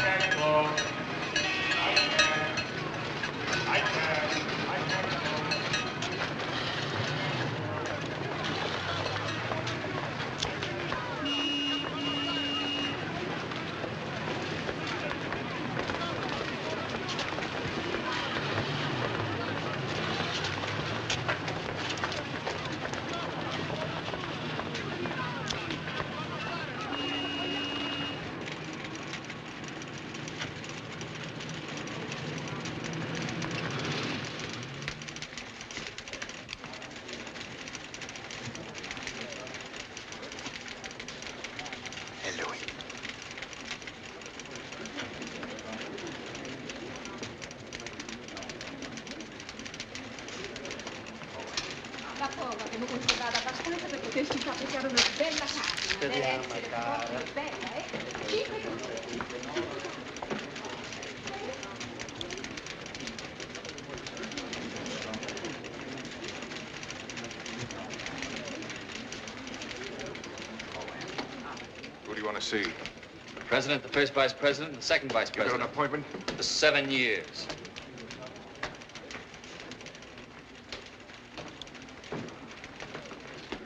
can go. I can go. See. The president, the first vice president, and the second vice president. You got an appointment? For 7 years.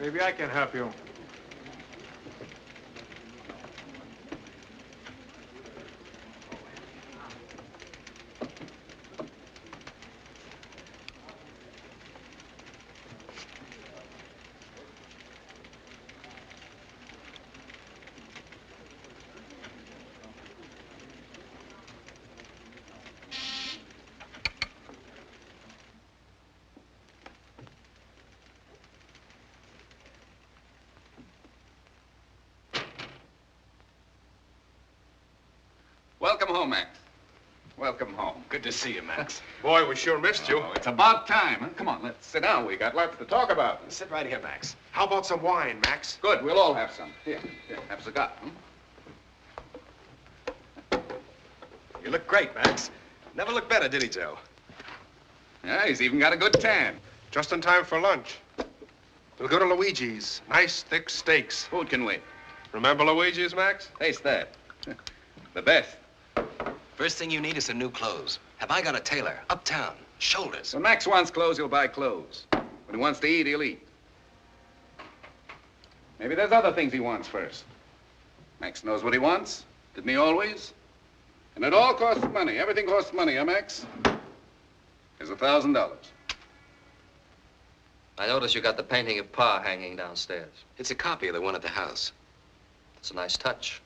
Maybe I can help you. Welcome home, Max. Welcome home. Good to see you, Max. Boy, we sure missed you. Oh, it's about time, huh? Come on, let's sit down. We got lots to talk about. Sit right here, Max. How about some wine, Max? Good, we'll all have some. Here, have a cigar. You look great, Max. Never looked better, did he, Joe? Yeah, he's even got a good tan. Just in time for lunch. We'll go to Luigi's. Nice, thick steaks. Food can wait. Remember Luigi's, Max? Taste that. The best. First thing you need is some new clothes. Have I got a tailor? Uptown. Shoulders. When Max wants clothes, he'll buy clothes. When he wants to eat, he'll eat. Maybe there's other things he wants first. Max knows what he wants. Didn't he always? And it all costs money. Everything costs money, huh, Max? Here's $1,000. I notice you got the painting of Pa hanging downstairs. It's a copy of the one at the house. It's a nice touch.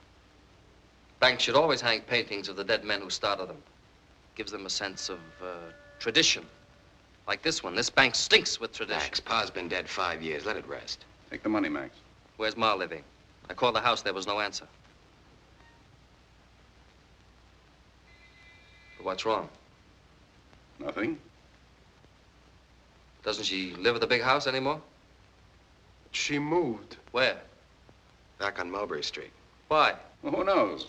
Banks should always hang paintings of the dead men who started them. Gives them a sense of tradition. Like this one. This bank stinks with tradition. Max, Pa's been dead 5 years. Let it rest. Take the money, Max. Where's Ma living? I called the house. There was no answer. But what's wrong? Nothing. Doesn't she live at the big house anymore? She moved. Where? Back on Mulberry Street. Why? Well, who knows?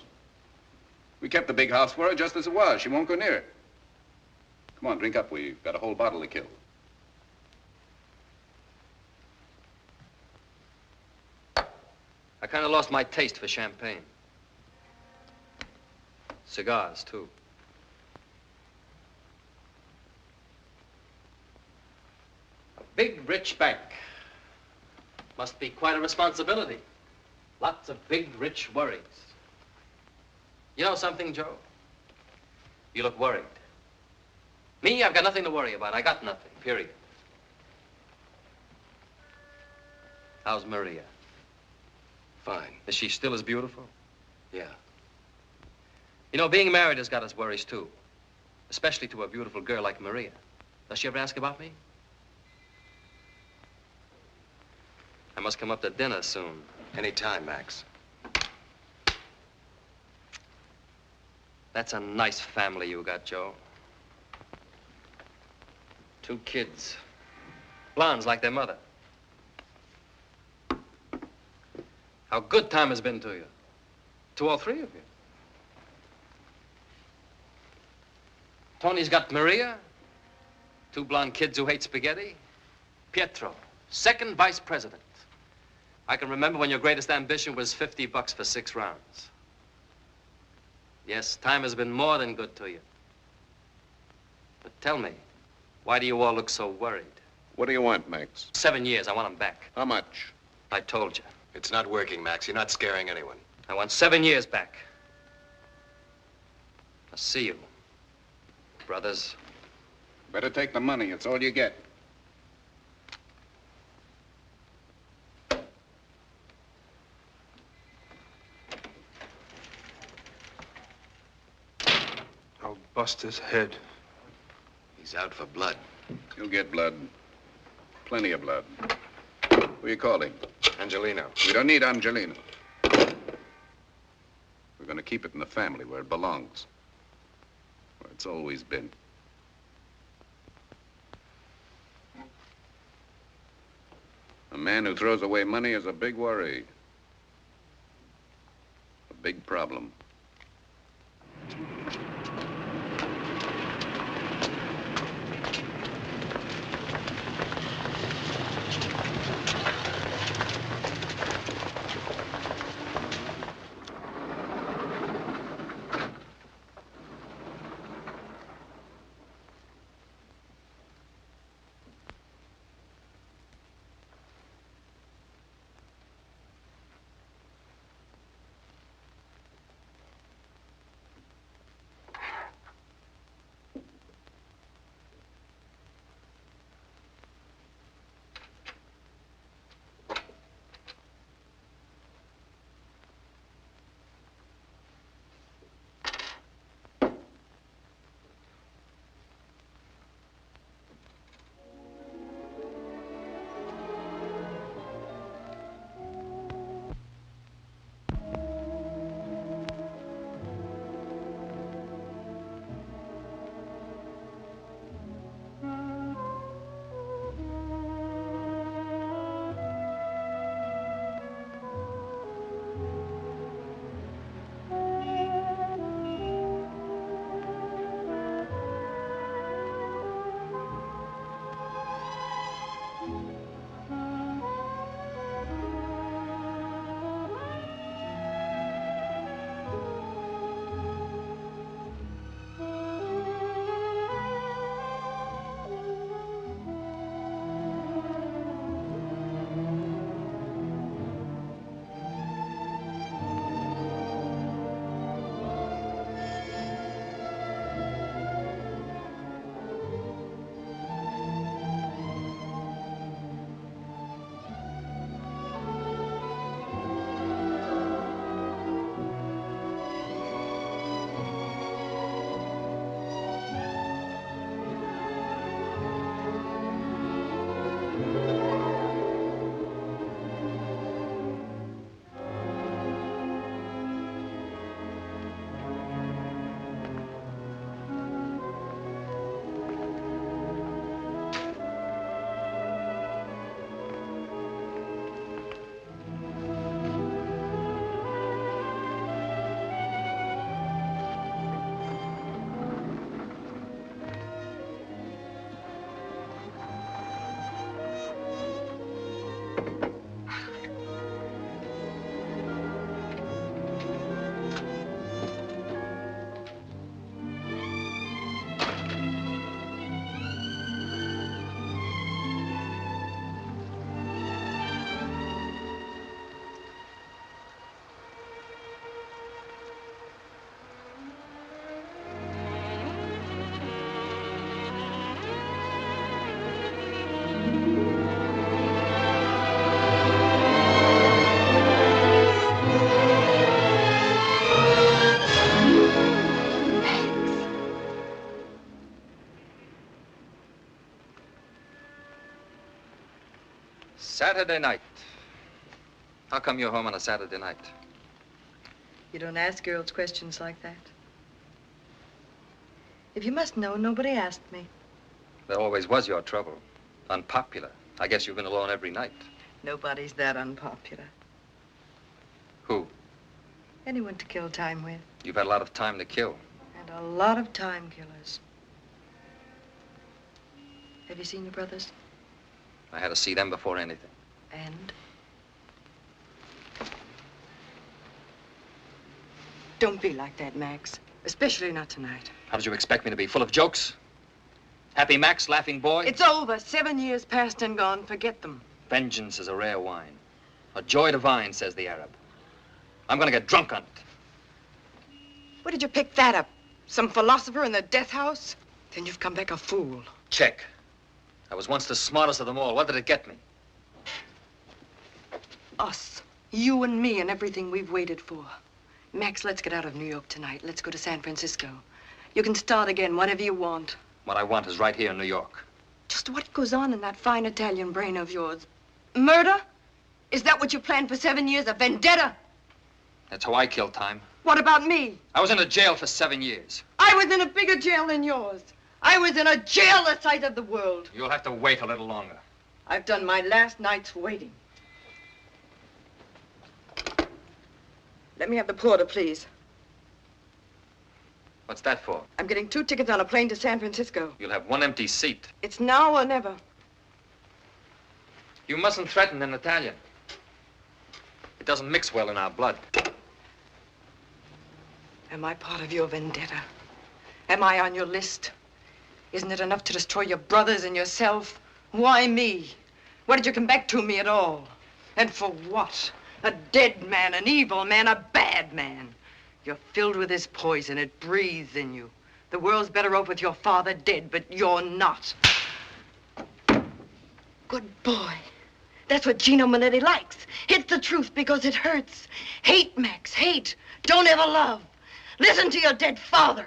We kept the big house for her just as it was. She won't go near it. Come on, drink up. We've got a whole bottle to kill. I kind of lost my taste for champagne. Cigars, too. A big, rich bank. Must be quite a responsibility. Lots of big, rich worries. You know something, Joe? You look worried. Me, I've got nothing to worry about. I got nothing, period. How's Maria? Fine. Is she still as beautiful? Yeah. You know, being married has got its worries, too. Especially to a beautiful girl like Maria. Does she ever ask about me? I must come up to dinner soon. Any time, Max. That's a nice family you got, Joe. 2 kids. Blondes like their mother. How good time has been to you. To all 3 of you. Tony's got Maria. 2 blonde kids who hate spaghetti. Pietro, 2nd vice president. I can remember when your greatest ambition was $50 for 6 rounds. Yes, time has been more than good to you. But tell me, why do you all look so worried? What do you want, Max? 7 years, I want them back. How much? I told you. It's not working, Max. You're not scaring anyone. I want 7 years back. I'll see you, brothers. Better take the money. It's all you get. I'll bust his head. He's out for blood. You'll get blood. Plenty of blood. Who you calling? Angelino. We don't need Angelino. We're going to keep it in the family where it belongs. Where it's always been. A man who throws away money is a big worry. A big problem. Saturday night. How come you're home on a Saturday night? You don't ask girls questions like that. If you must know, nobody asked me. That always was your trouble. Unpopular. I guess you've been alone every night. Nobody's that unpopular. Who? Anyone to kill time with. You've had a lot of time to kill. And a lot of time killers. Have you seen your brothers? I had to see them before anything. And? Don't be like that, Max. Especially not tonight. How did you expect me to be? Full of jokes? Happy Max, laughing boy? It's over. 7 years past and gone. Forget them. Vengeance is a rare wine. A joy divine, says the Arab. I'm gonna get drunk on it. Where did you pick that up? Some philosopher in the death house? Then you've come back a fool. Check. I was once the smartest of them all. What did it get me? Us. You and me and everything we've waited for. Max, let's get out of New York tonight. Let's go to San Francisco. You can start again, whatever you want. What I want is right here in New York. Just what goes on in that fine Italian brain of yours? Murder? Is that what you planned for 7 years? A vendetta? That's how I kill time. What about me? I was in a jail for 7 years. I was in a bigger jail than yours. I was in a jail the size of the world. You'll have to wait a little longer. I've done my last night's waiting. Let me have the porter, please. What's that for? I'm getting 2 tickets on a plane to San Francisco. You'll have one empty seat. It's now or never. You mustn't threaten in Italian. It doesn't mix well in our blood. Am I part of your vendetta? Am I on your list? Isn't it enough to destroy your brothers and yourself? Why me? Why did you come back to me at all? And for what? A dead man, an evil man, a bad man. You're filled with this poison. It breathes in you. The world's better off with your father dead, but you're not. Good boy. That's what Gino Monetti likes. Hit the truth because it hurts. Hate, Max, hate. Don't ever love. Listen to your dead father.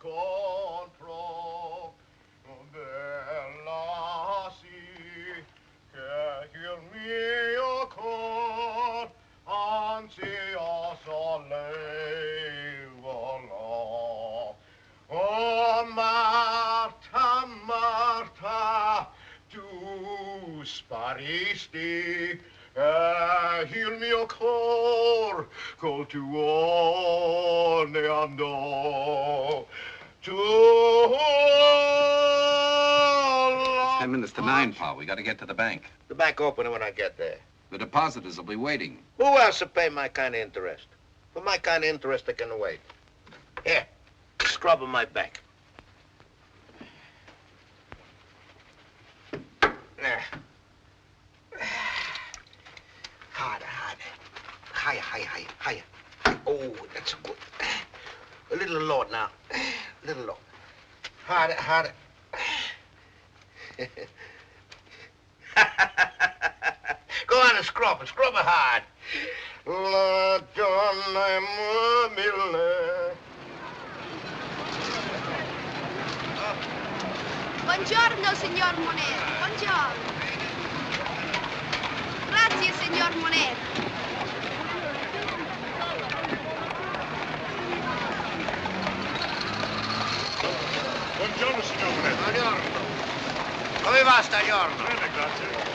Incontro bella sì che il mio cor ansia sollevano. Oh Marta, Marta, tu sparisti il mio cor col tuo ne andò. Tu 10 minutes to 9, Pa. We got to get to the bank. The bank open when I get there. The depositors will be waiting. Who else will pay my kind of interest? For my kind of interest, I can wait. Here, scrub on my back. There. Harder, harder. Higher, higher, higher, higher. Oh, that's good. A little low now. A little low. Harder, harder. Go on and scrub it hard. La donna mobile. Buongiorno, signor Monetti. Buongiorno. Grazie, signor Monetti. Buongiorno, signor Monetti. Buongiorno. Come va stagiorno? Bene, grazie.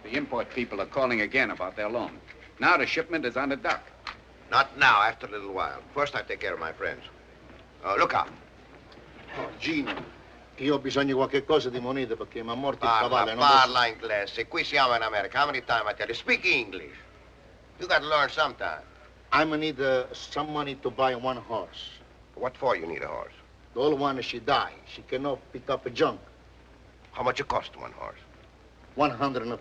The import people are calling again about their loan. Now the shipment is on the dock. Not now, after a little while. First I take care of my friends. Look out. Oh, Gino, io ho bisogno di qualche cosa di moneta perché mi ha morto il Parla, cavallo. Non posso... parla inglese. Qui siamo in America. How many times I tell you? Speak English. You got to learn sometime. I'm gonna need some money to buy one horse. What for you need a horse? The old one, she died. She cannot pick up a junk. How much it cost one horse? $150.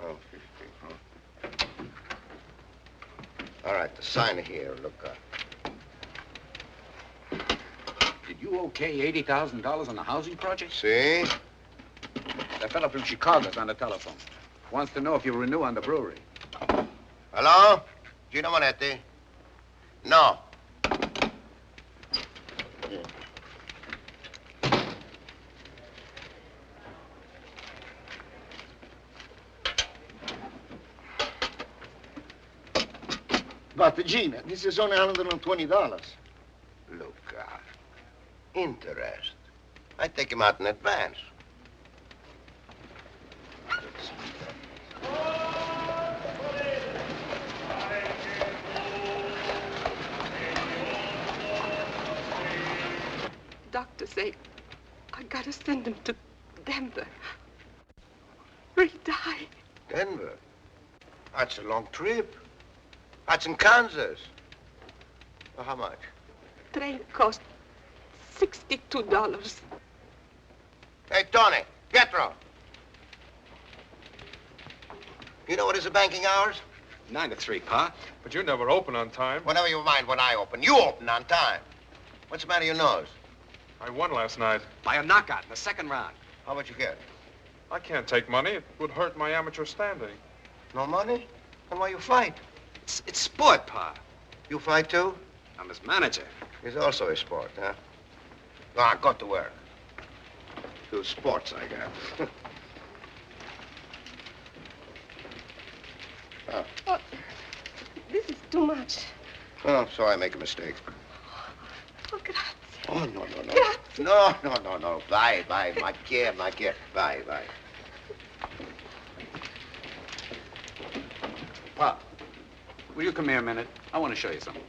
Oh, 50, huh? All right, the sign here. Look Did you okay $80,000 on the housing project? See? That fellow from Chicago's on the telephone. Wants to know if you'll renew on the brewery. Hello? Gino Monetti? No. But, Gina, this is only $120. Look out. Interest. I take him out in advance. Doctor say I gotta send him to Denver. Or he die. Denver? That's a long trip. That's in Kansas. Well, how much? Train cost $62. Hey, Tony, Pietro. You know what is the banking hours? 9 to 3, Pa. But you never open on time. Whenever you mind when I open. You open on time. What's the matter with your nose? I won last night. By a knockout in the second round. How much you get? I can't take money. It would hurt my amateur standing. No money? Then why you fight? It's sport, Pa. You fight too? I'm his manager. It's also a sport, huh? Go on, go to work. Two sports I got. Oh, this is too much. Oh, so I make a mistake. Oh, grazie. Oh, no, no, no. Grazie. No. Bye. My care. Bye. Pop, will you come here a minute? I want to show you something.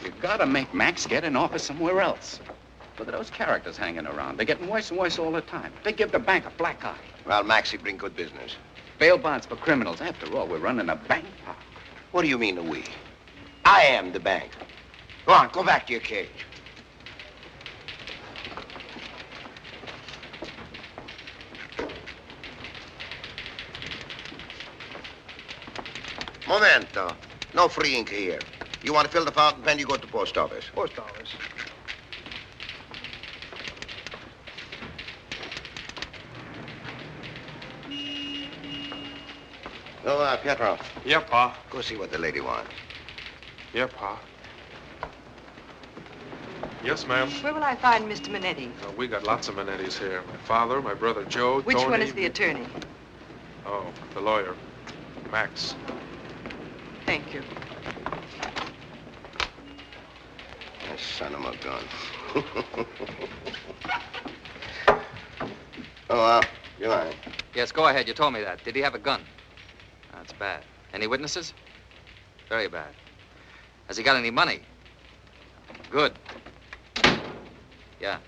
You've got to make Max get an office somewhere else. Look at those characters hanging around. They're getting worse and worse all the time. They give the bank a black eye. Well, Maxie bring good business. Bail bonds for criminals. After all, we're running a bank, Pop. What do you mean, we? I am the bank. Go on, go back to your cage. Momento. No free ink here. You want to fill the fountain pen, you go to the post office. Post office. Oh, Pietro, Yeah, Pa. go see what the lady wants. Yeah, Pa. Yes, ma'am. Where will I find Mr. Monetti? We got lots of Monettis here. My father, my brother Joe, Which Tony. one is the attorney? Oh, the lawyer. Max. Thank you. That son of a gun. Oh, you lying. Yes, go ahead. You told me that. Did he have a gun? That's bad. Any witnesses? Very bad. Has he got any money? Good. Yeah.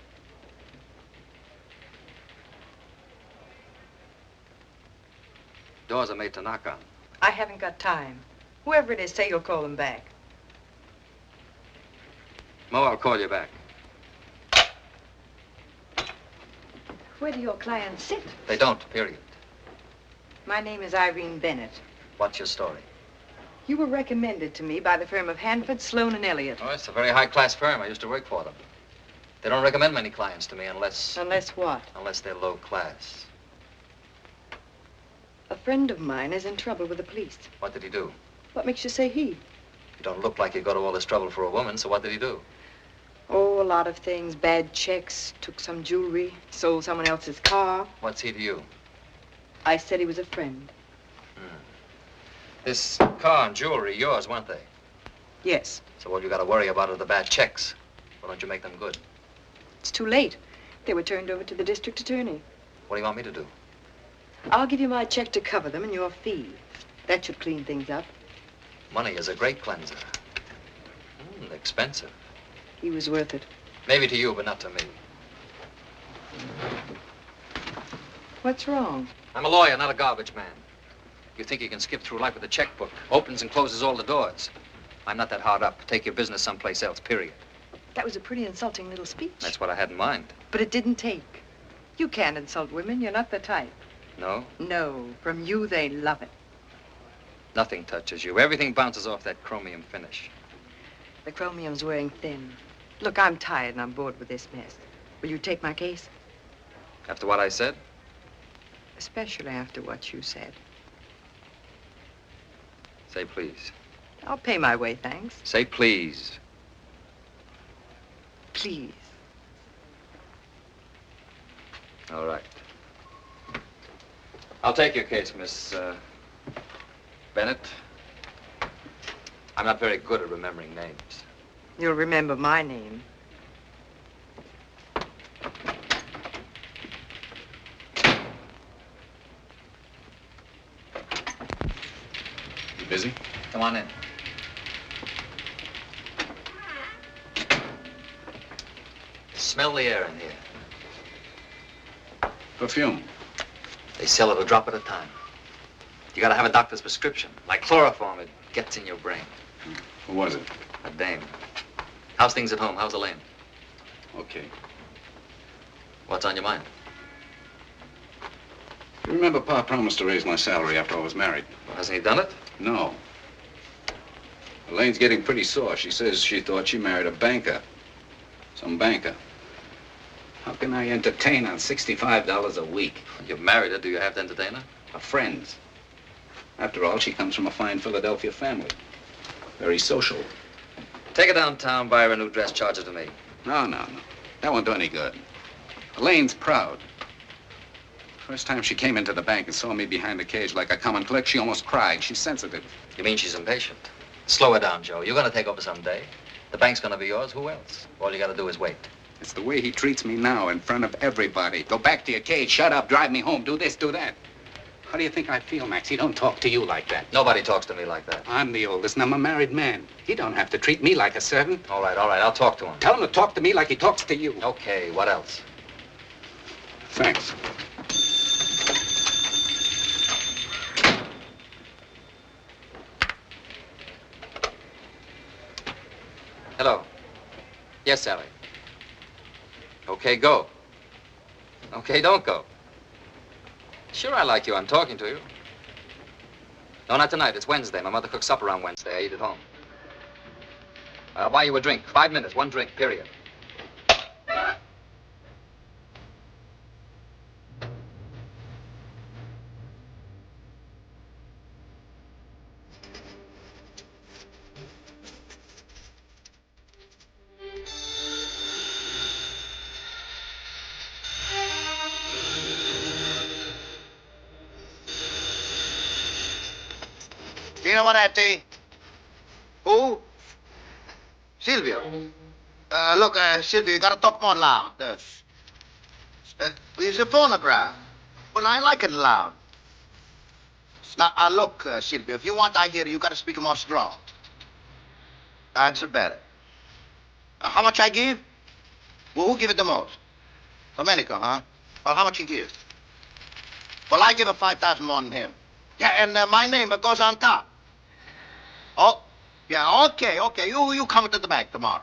Doors are made to knock on. I haven't got time. Whoever it is, say you'll call them back. Mo, I'll call you back. Where do your clients sit? They don't, period. My name is Irene Bennett. What's your story? You were recommended to me by the firm of Hanford, Sloan, and Elliott. Oh, it's a very high-class firm. I used to work for them. They don't recommend many clients to me unless... Unless what? Unless they're low class. A friend of mine is in trouble with the police. What did he do? What makes you say he? You don't look like you go to all this trouble for a woman, so what did he do? Oh, a lot of things. Bad checks, took some jewelry, sold someone else's car. What's he to you? I said he was a friend. This car and jewelry, yours, weren't they? Yes. So all you got to worry about are the bad checks. Why don't you make them good? It's too late. They were turned over to the district attorney. What do you want me to do? I'll give you my check to cover them and your fee. That should clean things up. Money is a great cleanser. Expensive. He was worth it. Maybe to you, but not to me. What's wrong? I'm a lawyer, not a garbage man. You think you can skip through life with a checkbook, opens and closes all the doors. I'm not that hard up. Take your business someplace else, period. That was a pretty insulting little speech. That's what I had in mind. But it didn't take. You can't insult women. You're not the type. No? No. From you, they love it. Nothing touches you. Everything bounces off that chromium finish. The chromium's wearing thin. Look, I'm tired and I'm bored with this mess. Will you take my case? After what I said? Especially after what you said. Say please. I'll pay my way, thanks. Say please. Please. All right. I'll take your case, Miss Bennett. I'm not very good at remembering names. You'll remember my name. You busy? Come on in. Smell the air in here. Perfume. They sell it a drop at a time. You gotta have a doctor's prescription. Like chloroform, it gets in your brain. Who was it? A dame. How's things at home? How's Elaine? Okay. What's on your mind? You remember Pa promised to raise my salary after I was married? Well, hasn't he done it? No. Elaine's getting pretty sore. She says she thought she married a banker. Some banker. How can I entertain on $65 a week? You've married her. Do you have to entertain her? A friend's. After all, she comes from a fine Philadelphia family. Very social. Take her downtown, buy her a new dress, charge her to me. No. That won't do any good. Elaine's proud. First time she came into the bank and saw me behind the cage like a common clerk, she almost cried. She's sensitive. You mean she's impatient? Slow her down, Joe. You're gonna take over someday. The bank's gonna be yours. Who else? All you gotta do is wait. It's the way he treats me now in front of everybody. Go back to your cage, shut up, drive me home, do this, do that. How do you think I feel, Max? He don't talk to you like that. Nobody talks to me like that. I'm the oldest and I'm a married man. He don't have to treat me like a servant. All right. I'll talk to him. Tell him to talk to me like he talks to you. Okay, what else? Thanks. Hello. Yes, Sally. Okay, go. Okay, don't go. Sure, I like you. I'm talking to you. No, not tonight. It's Wednesday. My mother cooks supper on Wednesday. I eat at home. I'll buy you a drink. 5 minutes, one drink, period. Gino Monetti. Who? Silvio. Look, Silvio, you gotta talk more loud. It's a phonograph. Well, I like it loud. Now, look, Silvio, if you want I hear you gotta speak more strong. Answer better. How much I give? Well, who give it the most? Domenico, huh? Well, how much he gives? Well, I give him 5,000 more than him. Yeah, and my name goes on top. Oh, yeah, okay. You come to the bank tomorrow.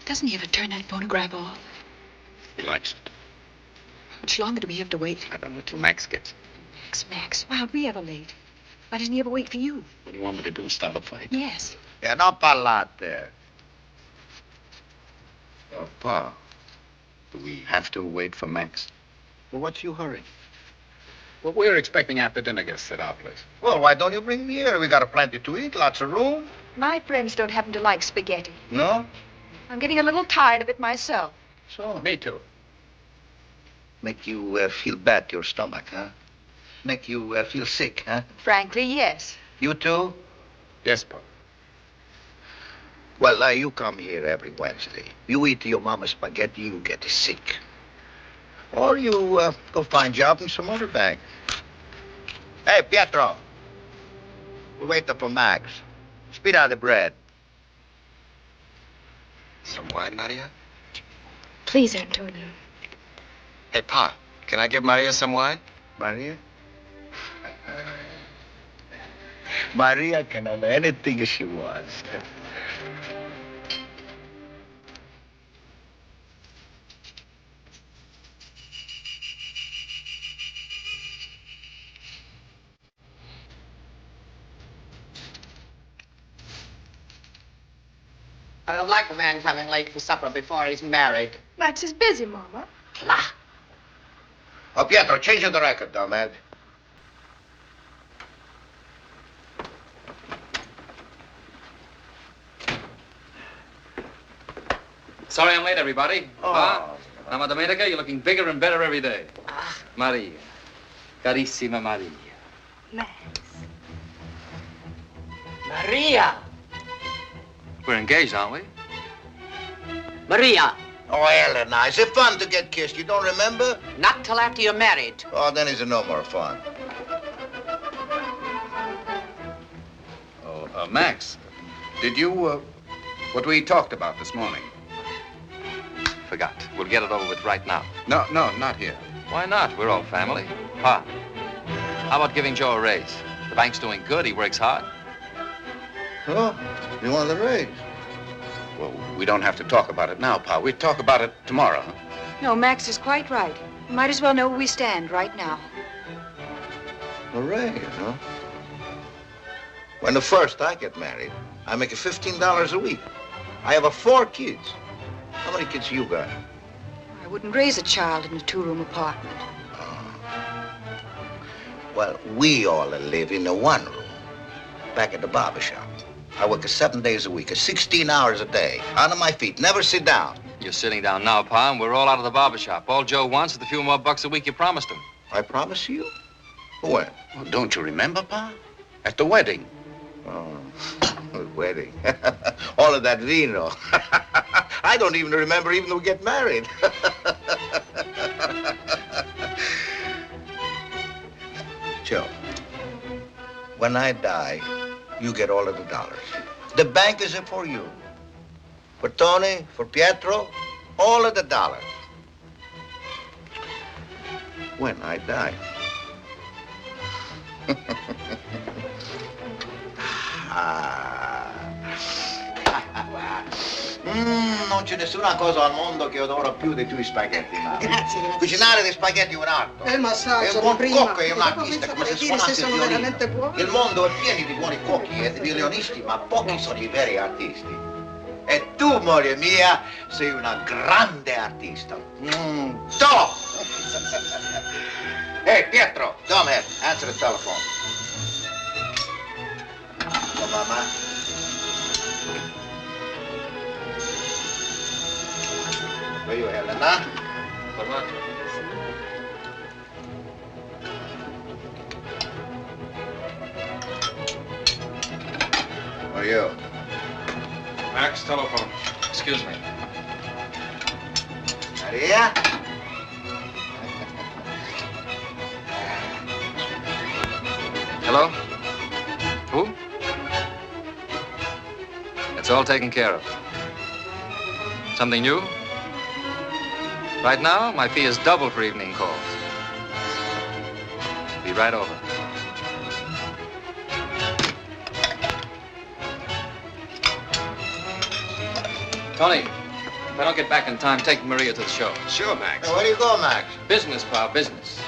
Doesn't he ever turn that phonograph off? He likes it. How much longer do we have to wait? I don't know till Max gets it. Max, why aren't we ever late? Why doesn't he ever wait for you? What do you want me to do, start a fight? Yes. Yeah, no parlate. Oh, Pa, do we have to wait for Max? Well, what's your hurry? Well, we're expecting after dinner guests at our place. Well, why don't you bring me here? We got plenty to eat, lots of room. My friends don't happen to like spaghetti. No? I'm getting a little tired of it myself. So? Me too. Make you feel bad to your stomach, huh? Make you feel sick, huh? Frankly, yes. You too? Yes, Pa. Well, you come here every Wednesday. You eat your mama's spaghetti, you get sick. Or you go find job in some other bank. Hey, Pietro. We're waiting for Max. Speed out the bread. Some wine, Maria? Please, Antonio. Hey, Pa, can I give Maria some wine? Maria? Maria can have anything she wants. I don't like a man coming late for supper before he's married. Max is busy, Mama. Oh, Pietro, change the record, dumbass. Sorry I'm late, everybody. Oh. Pa, Mama Domenica, you're looking bigger and better every day. Maria. Carissima Maria. Max. Maria! We're engaged, aren't we? Maria! Oh, Elena, is it fun to get kissed? You don't remember? Not till after you're married. Oh, then it's no more fun. Oh, Max, did you, what we talked about this morning? Forgot. We'll get it over with right now. No, not here. Why not? We're all family. Pa, how about giving Joe a raise? The bank's doing good. He works hard. Oh, you want the raise? Well, we don't have to talk about it now, Pa. We'll talk about it tomorrow. No, Max is quite right. We might as well know where we stand right now. A raise, huh? When the first I get married, I make $15 a week. I have 4 kids. How many kids you got? I wouldn't raise a child in a 2-room apartment. Well, we all live in a 1 room, back at the barber shop. I work 7 days a week, 16 hours a day, on my feet, never sit down. You're sitting down now, Pa, and we're all out of the barber shop. All Joe wants is the few more bucks a week you promised him. I promise you? When? Well, don't you remember, Pa? At the wedding. Oh, the wedding. All of that vino. I don't even remember even though we get married. Joe, when I die, you get all of the dollars. The bank is for you. For Tony, for Pietro, all of the dollars. When I die. Non c'è nessuna cosa al mondo che adoro più dei tuoi spaghetti, mamma. Grazie. Cucinare dei spaghetti è un arto. Ma so, È un sono buon prima. cuoco e un artista, come se suonasse il sono violino. veramente buoni. Il mondo è pieno di buoni cuochi e di violinisti, ma pochi sono i veri artisti. E tu, moglie mia, sei una grande artista. To! Hey, Pietro, come here. Answer the telephone. Oh, mamma. Where you, Helena? Where are you? Max, telephone. Excuse me. Maria? Hello? Who? It's all taken care of. Something new? Right now, my fee is double for evening calls. Be right over. Tony, if I don't get back in time, take Maria to the show. Sure, Max. Hey, where do you go, Max? Business, pal, business.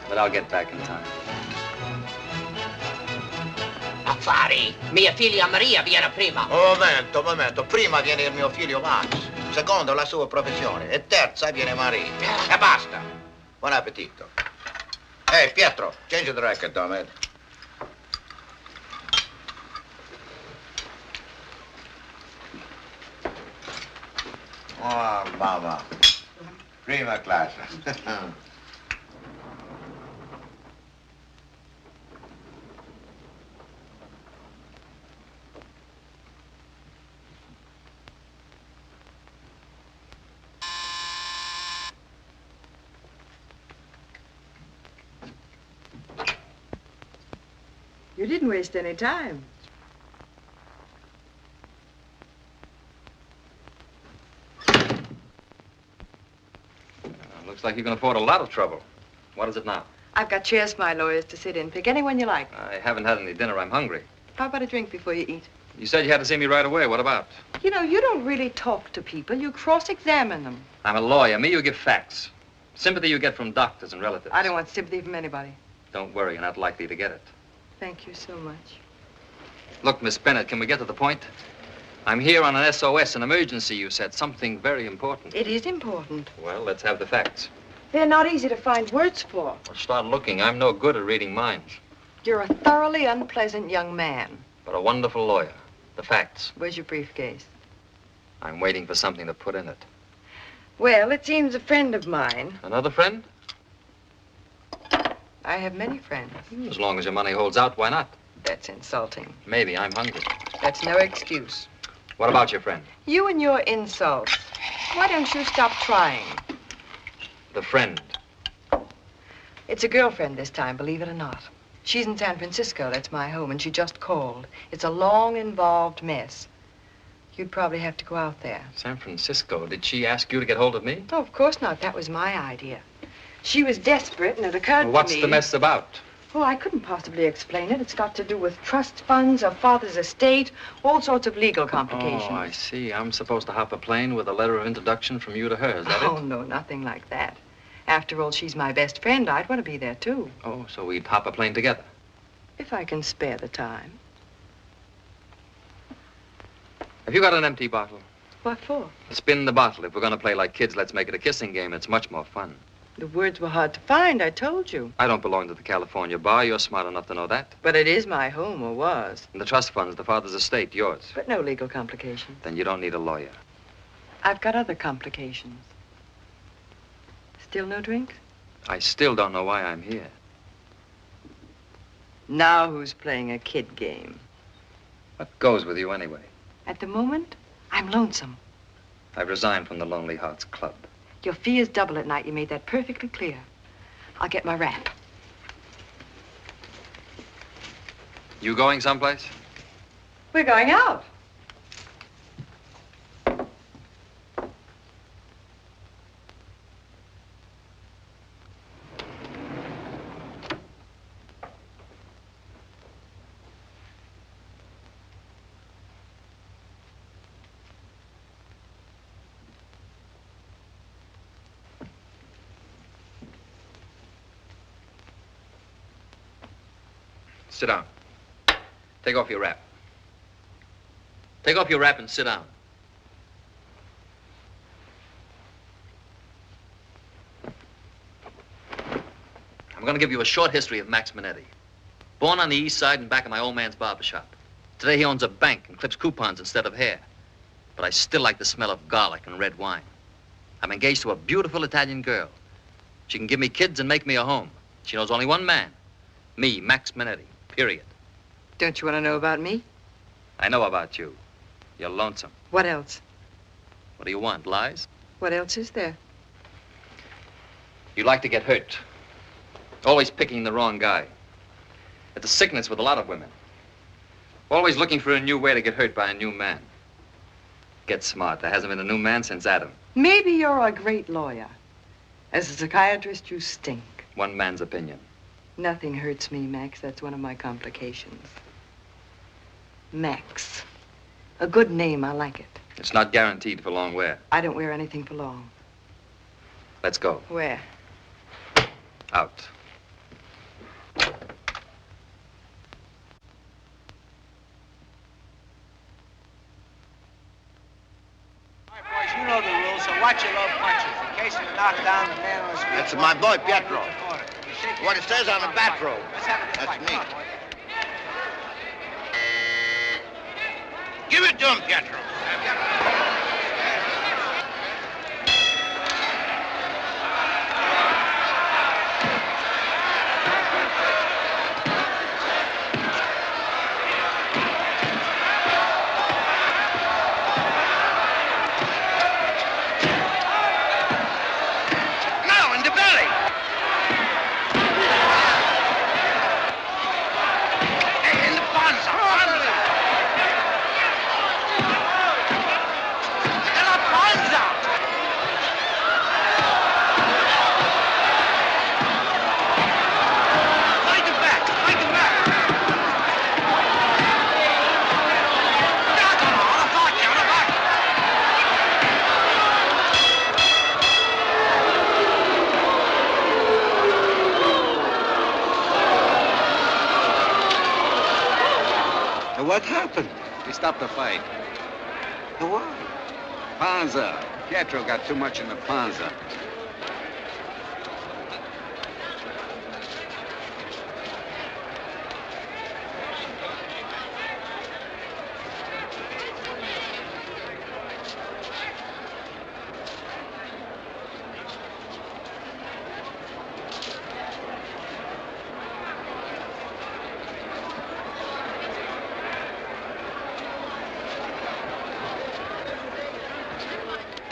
But I'll get back in time. Affari. Mia figlia Maria viene prima. Un momento. Prima viene il mio figlio Max. Secondo la sua professione. E terza viene Maria. E basta. Buon appetito. Hey, Pietro, change the record, damn it. Oh, mamma. Prima classe. You didn't waste any time. Looks like you can afford a lot of trouble. What is it now? I've got chairs for my lawyers to sit in. Pick anyone you like. I haven't had any dinner. I'm hungry. How about a drink before you eat? You said you had to see me right away. What about? You know, you don't really talk to people. You cross-examine them. I'm a lawyer. Me, you give facts. Sympathy you get from doctors and relatives. I don't want sympathy from anybody. Don't worry, you're not likely to get it. Thank you so much. Look, Miss Bennett, can we get to the point? I'm here on an SOS, an emergency, you said. Something very important. It is important. Well, let's have the facts. They're not easy to find words for. Well, start looking. I'm no good at reading minds. You're a thoroughly unpleasant young man. But a wonderful lawyer. The facts. Where's your briefcase? I'm waiting for something to put in it. Well, it seems a friend of mine. Another friend? I have many friends. As long as your money holds out, why not? That's insulting. Maybe. I'm hungry. That's no excuse. What about your friend? You and your insults. Why don't you stop trying? The friend. It's a girlfriend this time, believe it or not. She's in San Francisco. That's my home, and she just called. It's a long, involved mess. You'd probably have to go out there. San Francisco? Did she ask you to get hold of me? Oh, of course not. That was my idea. She was desperate, and it occurred Well, what's to me... the mess about? Oh, I couldn't possibly explain it. It's got to do with trust funds, her father's estate, all sorts of legal complications. Oh, I see. I'm supposed to hop a plane with a letter of introduction from you to her. Is that Oh, it? no, nothing like that. After all, she's my best friend. I'd want to be there, too. Oh, so we'd hop a plane together. If I can spare the time. Have you got an empty bottle? What for? Spin the bottle. If we're going to play like kids, let's make it a kissing game. It's much more fun. The words were hard to find, I told you. I don't belong to the California bar. You're smart enough to know that. But it is my home, or was. And the trust fund's the father's estate, yours. But no legal complications. Then you don't need a lawyer. I've got other complications. Still no drink? I still don't know why I'm here. Now who's playing a kid game? What goes with you anyway? At the moment, I'm lonesome. I've resigned from the Lonely Hearts Club. Your fee is double at night. You made that perfectly clear. I'll get my wrap. You going someplace? We're going out. Sit down. Take off your wrap. Take off your wrap and sit down. I'm going to give you a short history of Max Monetti. Born on the east side and back of my old man's barber shop. Today he owns a bank and clips coupons instead of hair. But I still like the smell of garlic and red wine. I'm engaged to a beautiful Italian girl. She can give me kids and make me a home. She knows only one man. Me, Max Monetti. Period. Don't you want to know about me? I know about you. You're lonesome. What else? What do you want, lies? What else is there? You like to get hurt. Always picking the wrong guy. It's a sickness with a lot of women. Always looking for a new way to get hurt by a new man. Get smart. There hasn't been a new man since Adam. Maybe you're a great lawyer. As a psychiatrist, you stink. One man's opinion. Nothing hurts me, Max. That's one of my complications. Max. A good name. I like it. It's not guaranteed for long wear. I don't wear anything for long. Let's go. Where? Out. You know the rules, so watch your low punches. In case you knock down the man on the street. That's my boy, Pietro. What it says on the bathrobe. That's me. Give it to him, Pietro. What happened? We stopped the fight. Why? Panza. Pietro got too much in the panza.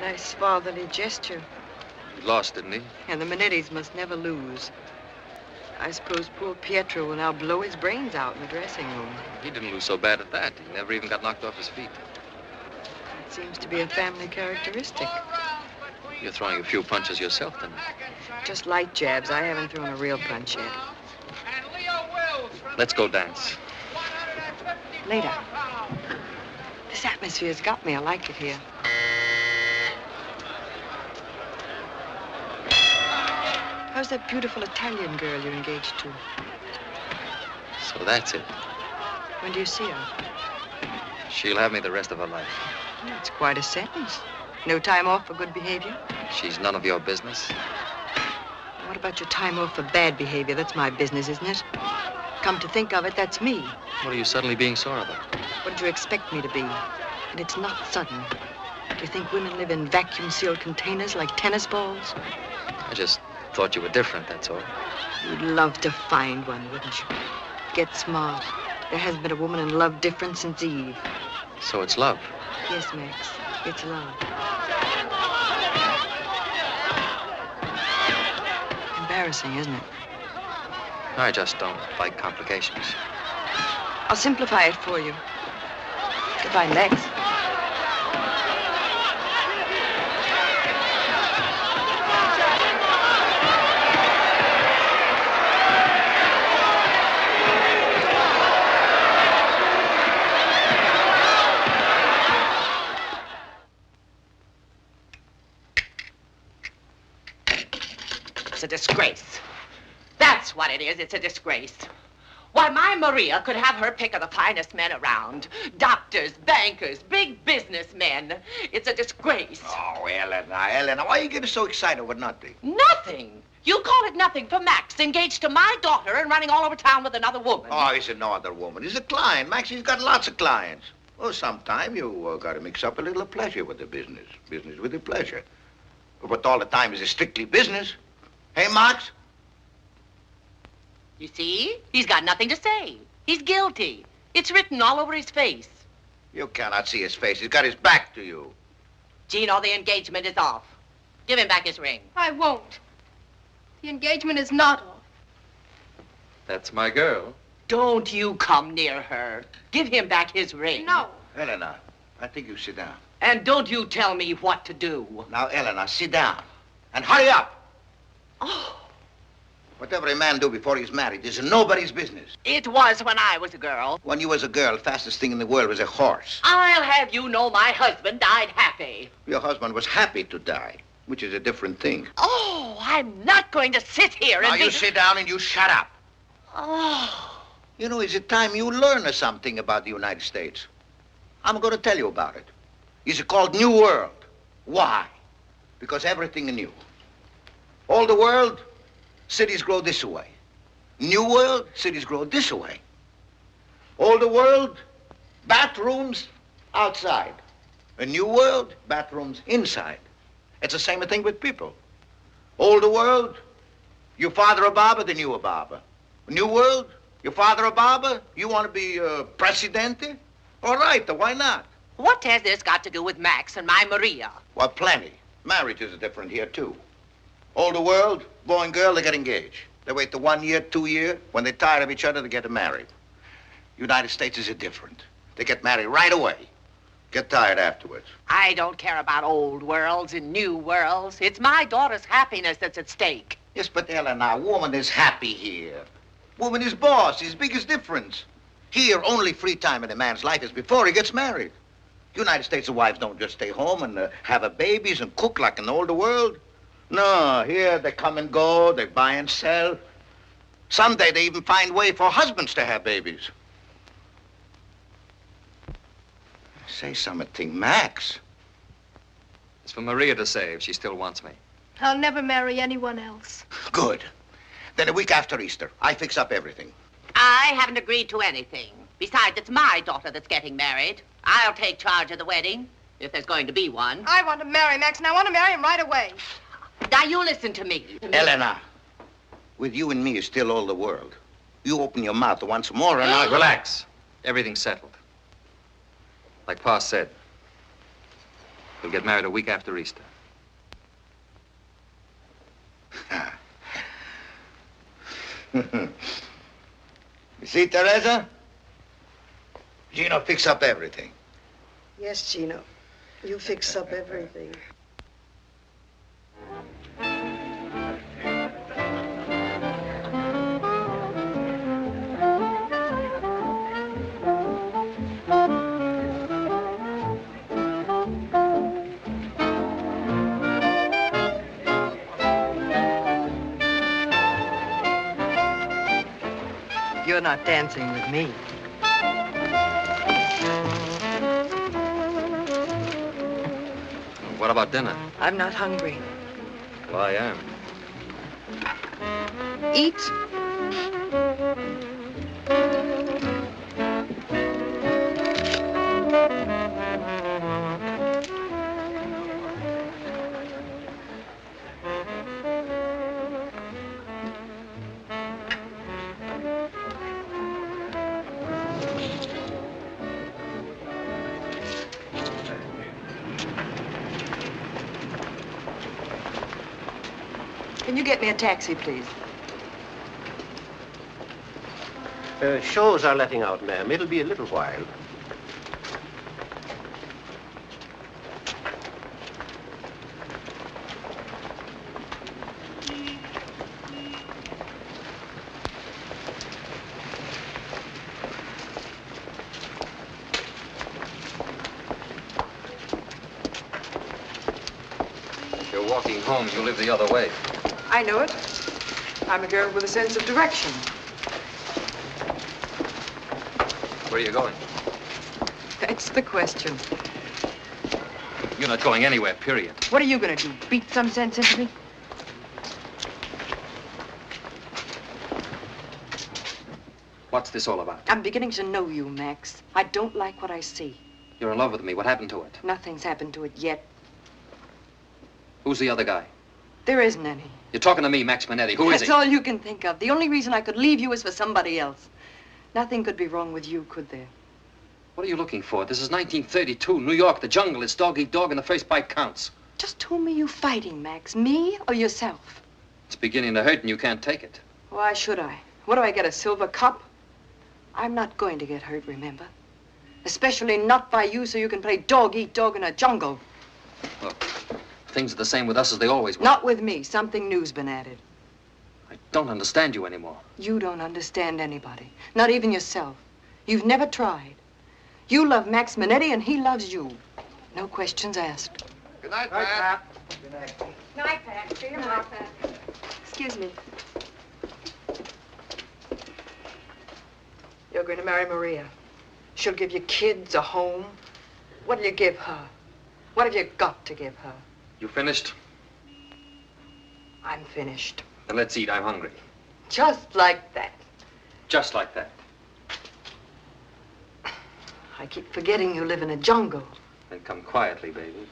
Nice fatherly gesture. He lost, didn't he? And the Monettis must never lose. I suppose poor Pietro will now blow his brains out in the dressing room. He didn't lose so bad at that. He never even got knocked off his feet. It seems to be a family characteristic. You're throwing a few punches yourself tonight. Just light jabs. I haven't thrown a real punch yet. Let's go dance. Later. This atmosphere's got me. I like it here. How's that beautiful Italian girl you're engaged to? So that's it. When do you see her? She'll have me the rest of her life. It's quite a sentence. No time off for good behavior? She's none of your business. What about your time off for bad behavior? That's my business, isn't it? Come to think of it, that's me. What are you suddenly being sore about? What did you expect me to be? And it's not sudden. You think women live in vacuum-sealed containers like tennis balls? I just thought you were different, that's all. You'd love to find one, wouldn't you? Get smart. There hasn't been a woman in love different since Eve. So it's love. Yes, Max. It's love. Embarrassing, isn't it? I just don't like complications. I'll simplify it for you. Goodbye, Max. It's a disgrace. That's what it is. It's a disgrace. Why, my Maria could have her pick of the finest men around. Doctors, bankers, big businessmen. It's a disgrace. Oh, Elena, why are you getting so excited over nothing? Nothing. You call it nothing for Max, engaged to my daughter and running all over town with another woman. Oh, he's no other woman. He's a client. Max, he's got lots of clients. Well, sometime you got to mix up a little of pleasure with the business. Business with the pleasure. But all the time is it strictly business. Hey, Max? You see? He's got nothing to say. He's guilty. It's written all over his face. You cannot see his face. He's got his back to you. Gino, the engagement is off. Give him back his ring. I won't. The engagement is not off. That's my girl. Don't you come near her. Give him back his ring. No. Elena, I think you sit down. And don't you tell me what to do. Now, Elena, sit down. And hurry up. Oh. Whatever a man do before he's married is nobody's business. It was when I was a girl. When you was a girl, fastest thing in the world was a horse. I'll have you know my husband died happy. Your husband was happy to die, which is a different thing. Oh, I'm not going to sit here Now and you sit down and you shut up. Oh. You know, it's a time you learn something about the United States. I'm going to tell you about it. It's called New World. Why? Because everything is new. All the world, cities grow this way. New World, cities grow this way. All the world, bathrooms outside. A New World, bathrooms inside. It's the same thing with people. All the world, your father a barber, then you a barber. New World, your father a barber, you want to be presidente? All right, why not? What has this got to do with Max and my Maria? Well, plenty. Marriage is different here, too. All the world, boy and girl, they get engaged. They wait the 1 year, 2 year. When they're tired of each other, they get married. United States is different. They get married right away. Get tired afterwards. I don't care about old worlds and new worlds. It's my daughter's happiness that's at stake. Yes, but Eleanor, woman is happy here. Woman is boss. His biggest difference. Here, only free time in a man's life is before he gets married. United States wives don't just stay home and have a babies and cook like in the older world. No, here they come and go, they buy and sell. Someday they even find way for husbands to have babies. Say something, Max. It's for Maria to say if she still wants me. I'll never marry anyone else. Good. Then a week after Easter, I fix up everything. I haven't agreed to anything. Besides, it's my daughter that's getting married. I'll take charge of the wedding, if there's going to be one. I want to marry Max, and I want to marry him right away. Now, you listen to me. Elena, with you and me is still all the world. You open your mouth once more and I... Relax. Everything's settled. Like Pa said, we'll get married a week after Easter. You see, Teresa? Gino fix up everything. Yes, Gino. You fix up everything. You're not dancing with me. What about dinner? I'm not hungry. Well, I am. Eat. you get me a taxi, please? Shows are letting out, ma'am. It'll be a little while. If you're walking home, you live the other way. I know it. I'm a girl with a sense of direction. Where are you going? That's the question. You're not going anywhere, period. What are you going to do? Beat some sense into me? What's this all about? I'm beginning to know you, Max. I don't like what I see. You're in love with me. What happened to it? Nothing's happened to it yet. Who's the other guy? There isn't any. You're talking to me, Max Monetti. Who is he? That's all you can think of. The only reason I could leave you is for somebody else. Nothing could be wrong with you, could there? What are you looking for? This is 1932, New York, the jungle. It's dog eat dog and the first bite counts. Just whom are you fighting, Max? Me or yourself? It's beginning to hurt and you can't take it. Why should I? What do I get, a silver cup? I'm not going to get hurt, remember? Especially not by you so you can play dog eat dog in a jungle. Look, things are the same with us as they always were. Not with me. Something new's been added. I don't understand you anymore. You don't understand anybody. Not even yourself. You've never tried. You love Max Monetti and he loves you. No questions asked. Good night, Pat. Good night. Night, Pat. See you tomorrow, Pat. Excuse me. You're going to marry Maria. She'll give you kids, a home. What'll you give her? What have you got to give her? You finished? I'm finished. Then let's eat. I'm hungry. Just like that. Just like that. I keep forgetting you live in a jungle. Then come quietly, baby.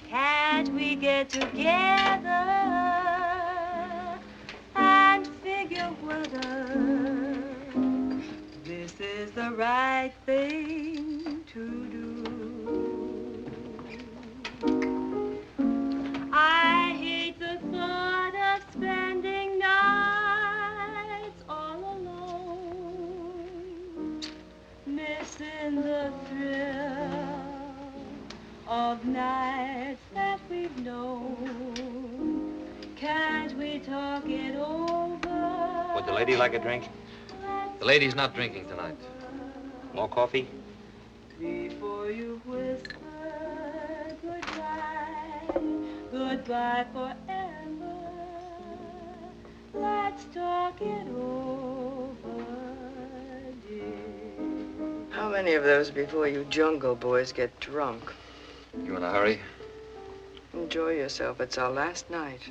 Can't we get together and figure whether this is the right thing to do? I hate the thought of spending nights all alone, missing the thrill of nights that we've known. Can't we talk it over? Would the lady like a drink? The lady's not drinking tonight. More coffee? Before you whisper goodbye, goodbye forever, let's talk it over, dear. How many of those before you jungle boys get drunk? You in a hurry? Enjoy yourself. It's our last night.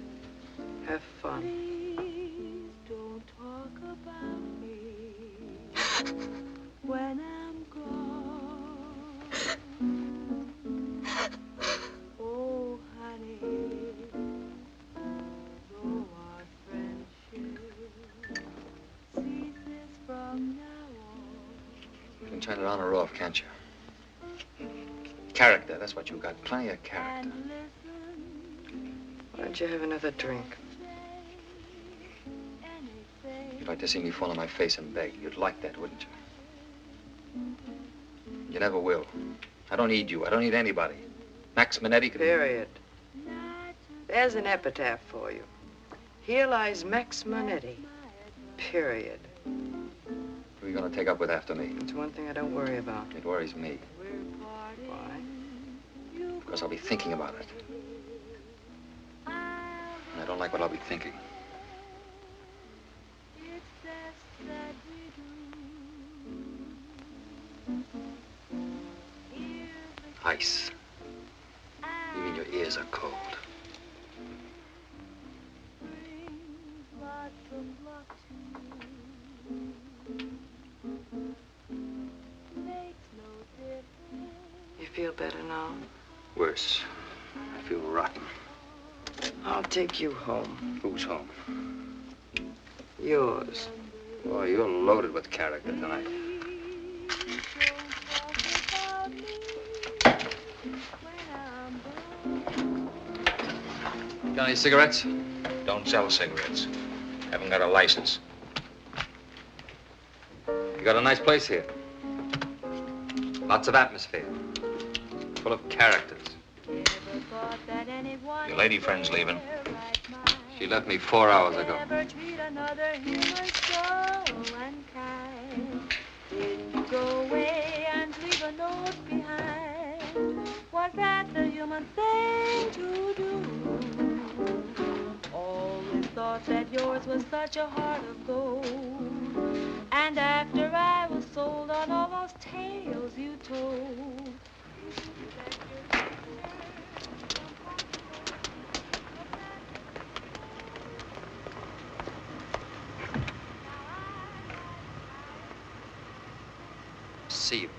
Have fun. Please don't talk about me when I'm gone. Oh, honey, though our friendship ceases from now on. You can turn it on or off, can't you? Character, that's what you got. Plenty of character. Why don't you have another drink? You'd like to see me fall on my face and beg. You'd like that, wouldn't you? You never will. I don't need you. I don't need anybody. Max Monetti could... Period. There's an epitaph for you. Here lies Max Monetti. Period. Who are you going to take up with after me? It's one thing I don't worry about. It worries me. Why? Because I'll be thinking about it. And I don't like what I'll be thinking. Ice. You mean your ears are cold? You feel better now? Worse. I feel rotten. I'll take you home. Who's home? Yours. Boy, you're loaded with character tonight. Got any cigarettes? Don't Don't sell cigarettes. Haven't got a license. You got a nice place here. Lots of atmosphere. Full of characters. Your lady friend's leaving. She left me 4 hours ago. Never treat another human so unkind. Didn't you go away and leave a note behind? Was that the human thing to do? Always thought that yours was such a heart of gold. And after I was sold on all those tales you told. See you.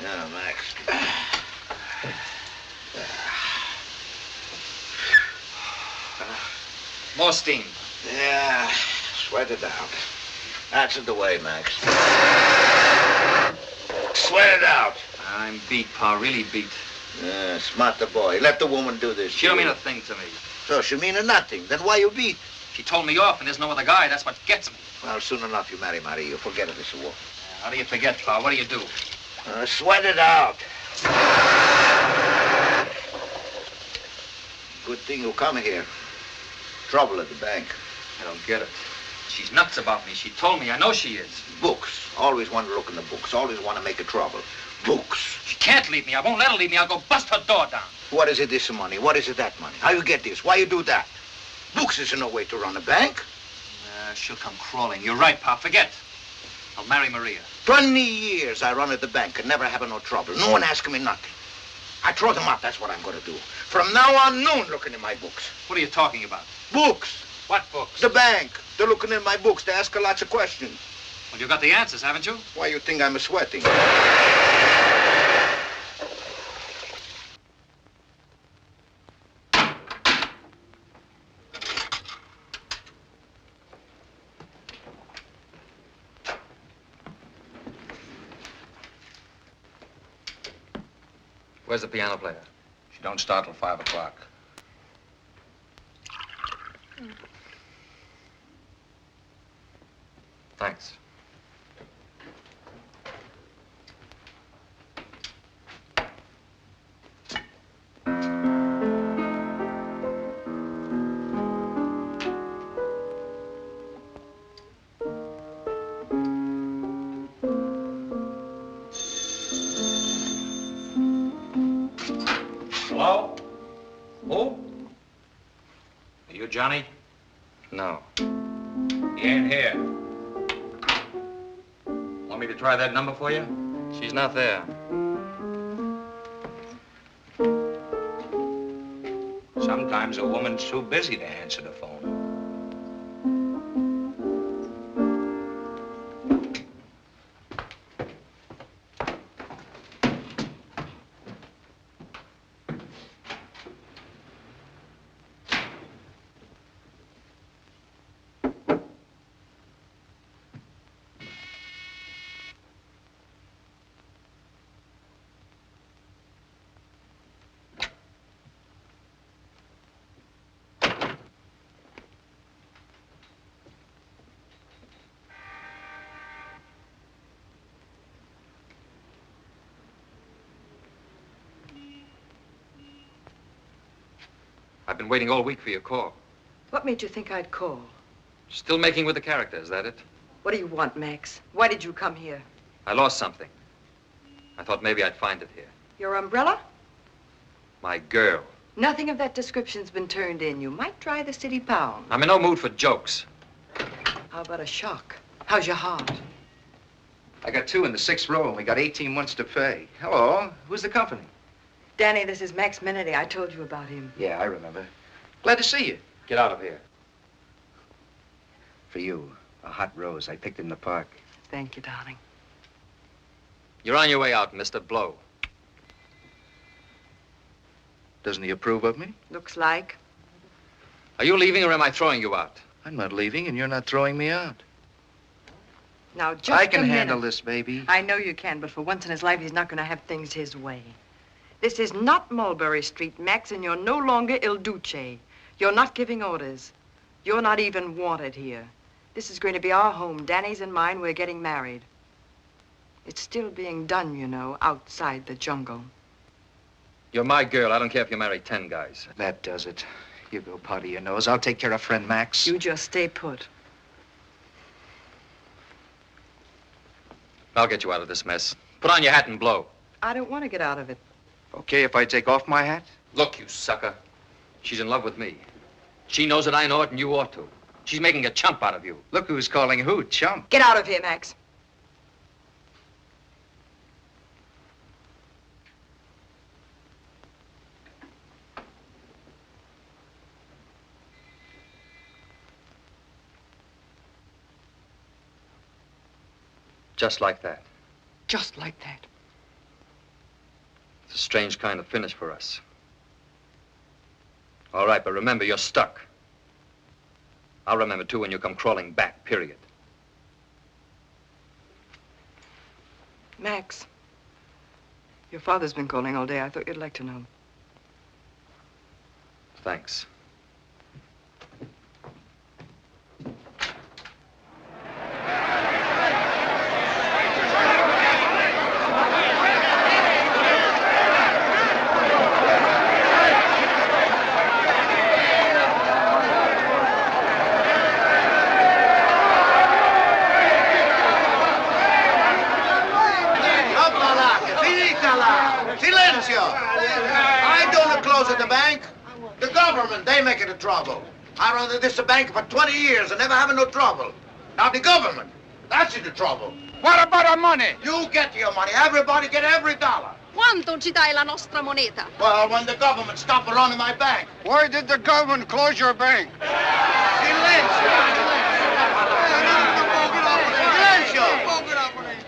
Yeah, Max. More steam. Yeah, sweat it out. That's the way, Max. Sweat it out. I'm beat, Pa, really beat. Yeah, smart the boy. Let the woman do this. She don't mean a thing to me. So she mean a nothing. Then why you beat? She told me off and there's no other guy. That's what gets me. Well, soon enough you marry Maria. You forget it, Mr. Wolf. How do you forget, Pa? What do you do? Sweat it out. Good thing you come here. Trouble at the bank. I don't get it. She's nuts about me. She told me. I know she is. Books. Always want to look in the books. Always want to make a trouble. Books. She can't leave me. I won't let her leave me. I'll go bust her door down. What is it, this money? What is it, that money? How you get this? Why you do that? Books isn't no way to run a bank. She'll come crawling. You're right, Pa. Forget. I'll marry Maria. 20 years I run at the bank and never having no trouble. No one asking me nothing. I throw them out, that's what I'm going to do. From now on, no one looking in my books. What are you talking about? Books. What books? The bank. They're looking in my books. They ask her lots of questions. Well, you got the answers, haven't you? Why you think I'm sweating? Where's the piano player? She don't start till 5 o'clock. Thanks. Hello? Who? Are you Johnny? No. He ain't here. Want me to try that number for you? She's not there. Sometimes a woman's too busy to answer the phone. I've been waiting all week for your call. What made you think I'd call? Still making with the character, is that it? What do you want, Max? Why did you come here? I lost something. I thought maybe I'd find it here. Your umbrella? My girl. Nothing of that description's been turned in. You might try the city pound. I'm in no mood for jokes. How about a shock? How's your heart? I got 2 in the 6th row, and we got 18 months to pay. Hello, who's the company? Danny, this is Max Monetti. I told you about him. Yeah, I remember. Glad to see you. Get out of here. For you, a hot rose I picked in the park. Thank you, darling. You're on your way out, Mr. Blow. Doesn't he approve of me? Looks like. Are you leaving or am I throwing you out? I'm not leaving, and you're not throwing me out. Now, just I can a minute. handle this, baby. I know you can, but for once in his life, he's not going to have things his way. This is not Mulberry Street, Max, and you're no longer Il Duce. You're not giving orders. You're not even wanted here. This is going to be our home. Danny's and mine. We're getting married. It's still being done, you know, outside the jungle. You're my girl. I don't care if you marry 10 guys. That does it. You go powder your nose. I'll take care of friend Max. You just stay put. I'll get you out of this mess. Put on your hat and blow. I don't want to get out of it. Okay if I take off my hat? Look, you sucker. She's in love with me. She knows it, I know it, and you ought to. She's making a chump out of you. Look who's calling who, chump. Get out of here, Max. Just like that. Just like that. It's a strange kind of finish for us. All right, but remember, you're stuck. I'll remember, too, when you come crawling back, period. Max, your father's been calling all day. I thought you'd like to know. Thanks. Silenzio! I don't close at the bank. The government, they make it a trouble. I run this bank for 20 years and never having no trouble. Now the government, that's in the trouble. What about our money? You get your money. Everybody get every dollar. Quanto ci dai la nostra moneta? Well, when the government stopped running my bank. Why did the government close your bank?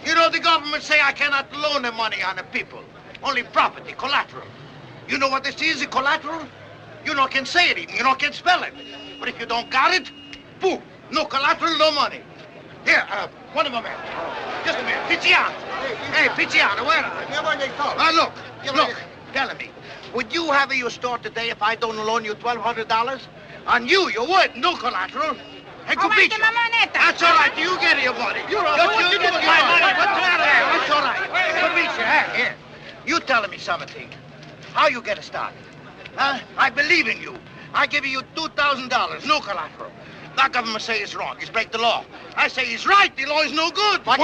You know, the government say I cannot loan the money on the people. Only property, collateral. You know what this is, collateral? You know, can say it even. You know, can spell it. But if you don't got it, poof, no collateral, no money. Here, one of them. Just a minute. Pizziano. Hey, Pizziano, where are you? Look, tell me. Would you have your store today if I don't loan you $1,200? On you would. No collateral. Hey, Cupicio. That's all right. You get your money. You get my money. That's all right. Cupicio, here. You telling me something. How you get started? Huh? I believe in you. I give you $2,000, no collateral. That government say it's wrong. It's break the law. I say he's right. The law is no good. What?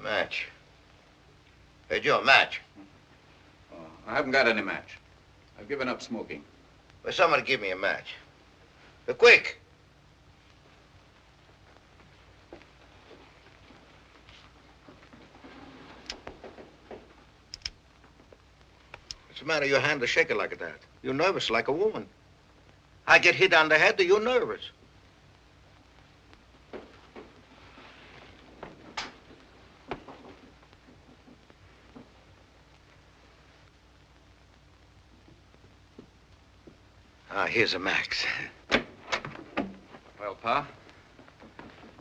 Match. Hey, Joe, match. Oh, I haven't got any match. I've given up smoking. Well, somebody give me a match. Quick. What's the matter? Your hand is shaking like that. You're nervous like a woman. I get hit on the head, you're nervous. Here's a Max. Well, Pa,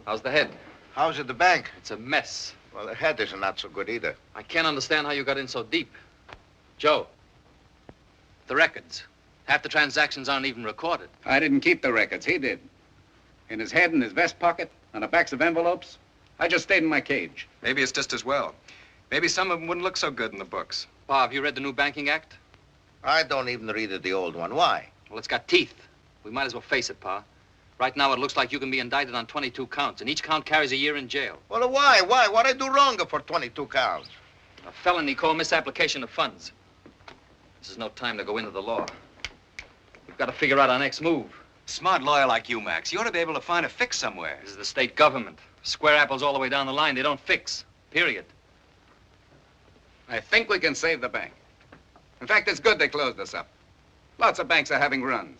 how's the head? How's it the bank? It's a mess. Well, the head is not so good either. I can't understand how you got in so deep. Joe, the records. Half the transactions aren't even recorded. I didn't keep the records. He did. In his head, in his vest pocket, on the backs of envelopes. I just stayed in my cage. Maybe it's just as well. Maybe some of them wouldn't look so good in the books. Pa, have you read the new Banking Act? I don't even read the old one. Why? Well, it's got teeth. We might as well face it, Pa. Right now, it looks like you can be indicted on 22 counts, and each count carries a year in jail. Well, why? Why? What I do wrong for 22 counts? A felony called misapplication of funds. This is no time to go into the law. We've got to figure out our next move. Smart lawyer like you, Max, you ought to be able to find a fix somewhere. This is the state government. Square apples all the way down the line. They don't fix. Period. I think we can save the bank. In fact, it's good they closed us up. Lots of banks are having runs.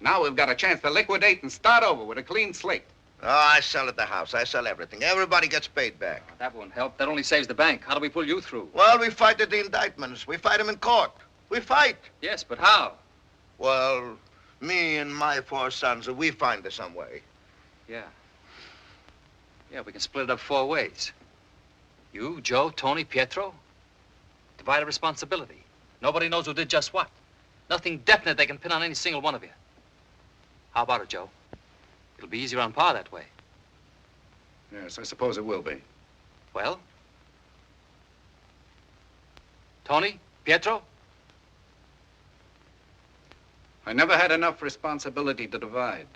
Now we've got a chance to liquidate and start over with a clean slate. Oh, I sell at the house. I sell everything. Everybody gets paid back. That won't help. That only saves the bank. How do we pull you through? Well, we fight the indictments. We fight them in court. We fight. Yes, but how? Well, me and my 4 sons, we find some way. Yeah. Yeah, we can split it up 4 ways. You, Joe, Tony, Pietro. Divide a responsibility. Nobody knows who did just what. Nothing definite they can pin on any single one of you. How about it, Joe? It'll be easier on Pa that way. Yes, I suppose it will be. Well? Tony? Pietro? I never had enough responsibility to divide.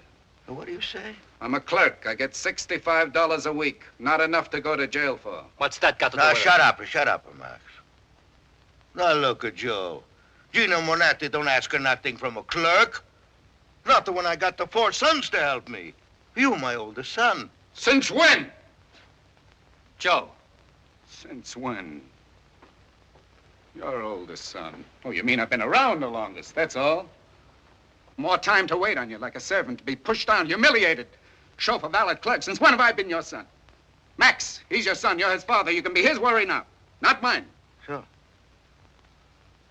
What do you say? I'm a clerk. I get $65 a week. Not enough to go to jail for. What's that got to do Now, with it? shut up, Max. Now, look at Joe. Gino Monetti don't ask her nothing from a clerk. Not the when I got the 4 sons to help me. You, my oldest son. Since when? Joe. Since when? Your oldest son. Oh, you mean I've been around the longest, that's all. More time to wait on you like a servant, to be pushed down, humiliated. Chauffeur, valet, clerk. Since when have I been your son? Max, he's your son. You're his father. You can be his worry now, not mine. Sure.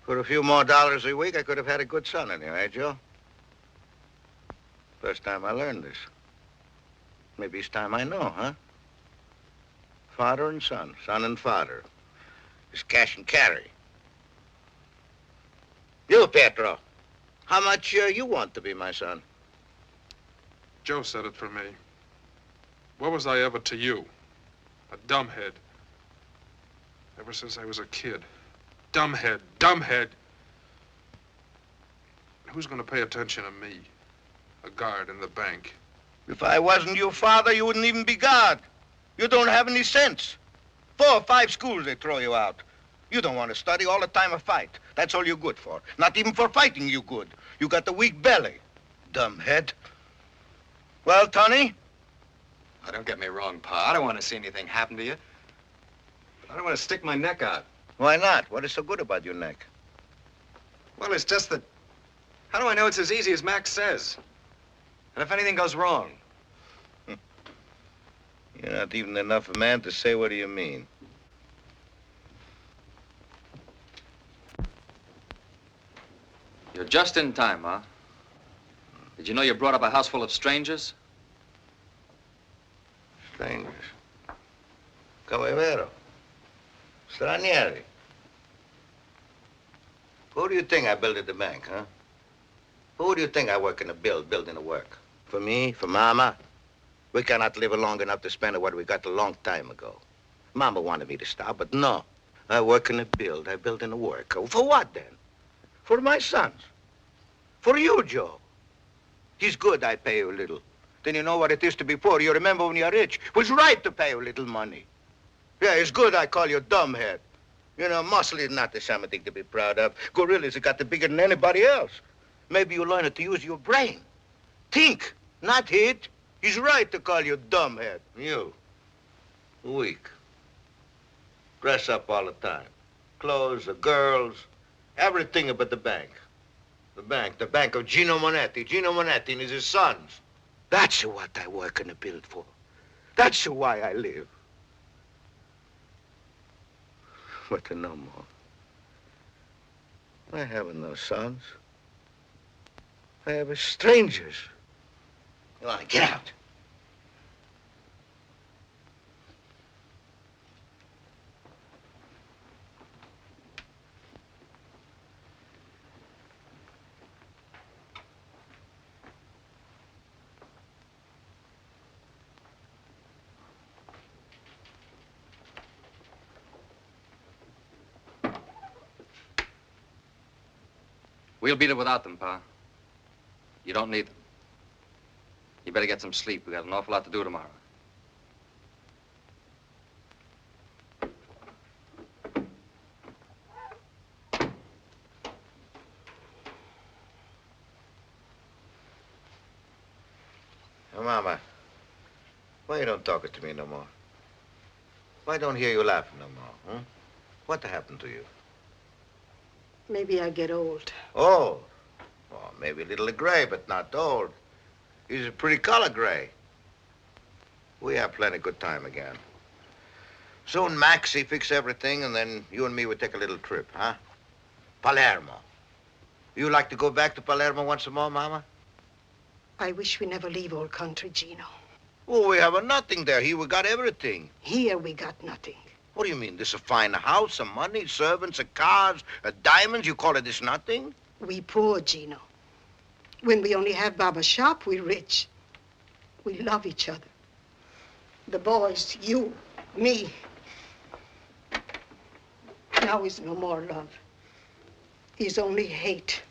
For a few more dollars a week, I could have had a good son anyway, Joe. First time I learned this. Maybe it's time I know, huh? Father and son and father. It's cash and carry. You, Pietro, how much you want to be my son? Joe said it for me. What was I ever to you? A dumbhead. Ever since I was a kid. Dumbhead, dumbhead. Who's gonna pay attention to me? A guard in the bank. If I wasn't your father, you wouldn't even be guard. You don't have any sense. 4 or 5 schools they throw you out. You don't want to study, all the time a fight. That's all you're good for. Not even for fighting you good. You got the weak belly. Dumbhead. Well, Tony? Now, don't get me wrong, Pa. I don't want to see anything happen to you. I don't want to stick my neck out. Why not? What is so good about your neck? Well, it's just that... How do I know it's as easy as Max says? And if anything goes wrong? You're not even enough a man to say what do you mean. You're just in time, huh? Did you know you brought up a house full of strangers? Strangers? Come è vero? Stranieri. Who do you think I built at the bank, huh? Who do you think I work in the building the work? For me? For Mama? We cannot live long enough to spend what we got a long time ago. Mama wanted me to stop, but no. I work in the build. I build in the work. For what, then? For my sons. For you, Joe. It's good I pay you a little. Then you know what it is to be poor. You remember when you're rich. It was right to pay you a little money. Yeah, it's good I call you dumbhead. You know, muscle is not something to be proud of. Gorillas have got the bigger than anybody else. Maybe you learn to use your brain. Think, not hit. He's right to call you dumbhead. You, weak. Dress up all the time. Clothes, the girls, everything but the bank. The bank of Gino Monetti. Gino Monetti and his sons. That's what I work and build for. That's why I live. But no more. I have no sons. I have strangers. You want to get out? We'll beat it without them, Pa. You don't need them. You better get some sleep. We got an awful lot to do tomorrow. Hey, Mama, why you don't talk to me no more? Why don't hear you laughing no more, huh? What happened to you? Maybe I get old. Old? Oh, maybe a little gray, but not old. He's a pretty color gray. We have plenty good time again. Soon Max, he fix everything, and then you and me would take a little trip, huh? Palermo. You like to go back to Palermo once more, Mama? I wish we never leave old country, Gino. Oh, we have nothing there. Here we got everything. Here we got nothing. What do you mean? This a fine house, some money, servants, cars, diamonds. You call it this nothing? We poor, Gino. When we only have Baba's shop, we rich. We love each other. The boys, you, me. Now is no more love. Is only hate.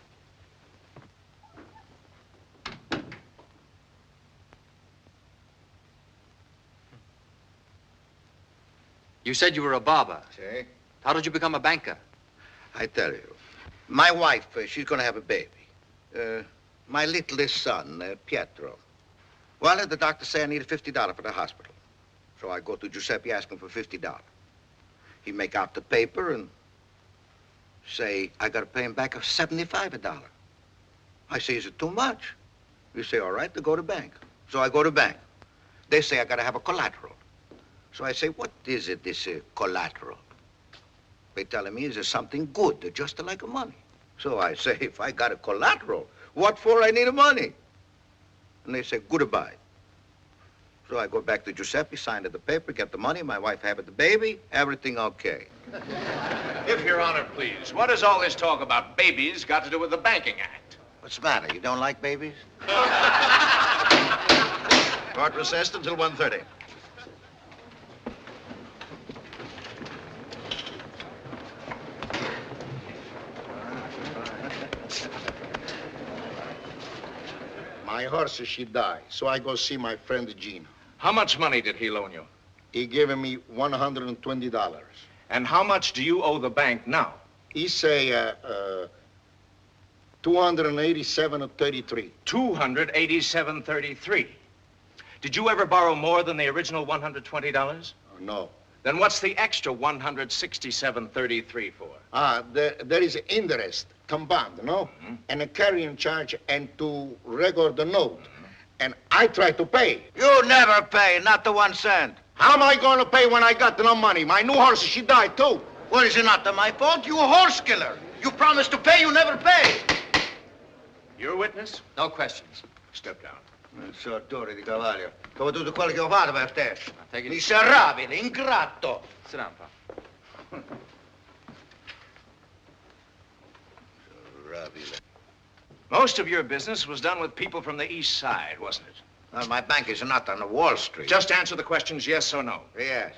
You said you were a barber. See? How did you become a banker? I tell you. My wife, she's gonna have a baby. My littlest son, Pietro. Well, the doctor say I need $50 for the hospital. So I go to Giuseppe asking for $50. He make out the paper and say I gotta pay him back $75. I say, is it too much? You say, all right, to go to bank. So I go to bank. They say I gotta have a collateral. So I say, what is it, this collateral? They telling me, is it something good, just like money? So I say, if I got a collateral, what for I need the money? And they say, goodbye. So I go back to Giuseppe, sign the paper, get the money, my wife have the baby, everything okay. If Your Honor, please, what does all this talk about babies got to do with the Banking Act? What's the matter, you don't like babies? Court recessed until 1:30. My horse, she died, so I go see my friend Gino. How much money did he loan you? He gave me $120. And how much do you owe the bank now? He say, 287.33. 287.33. Did you ever borrow more than the original $120? No. Then what's the extra 167.33 for? There is interest, compound, no? And a carrying charge and to record the note. And I try to pay. You never pay, not the 1 cent. How am I going to pay when I got no money? My new horse, she died too. Well, is it not my fault? You a horse killer. You promised to pay, you never pay. You're a witness? No questions. Step down. Sortore di cavallo. Come tutto quello che ho fatto per te. Take it. Miserabile, ingrato. Sit down, Pa. Miserabile. Most of your business was done with people from the East Side, wasn't it? Well, my bank is not on the Wall Street. Just answer the questions yes or no. Yes.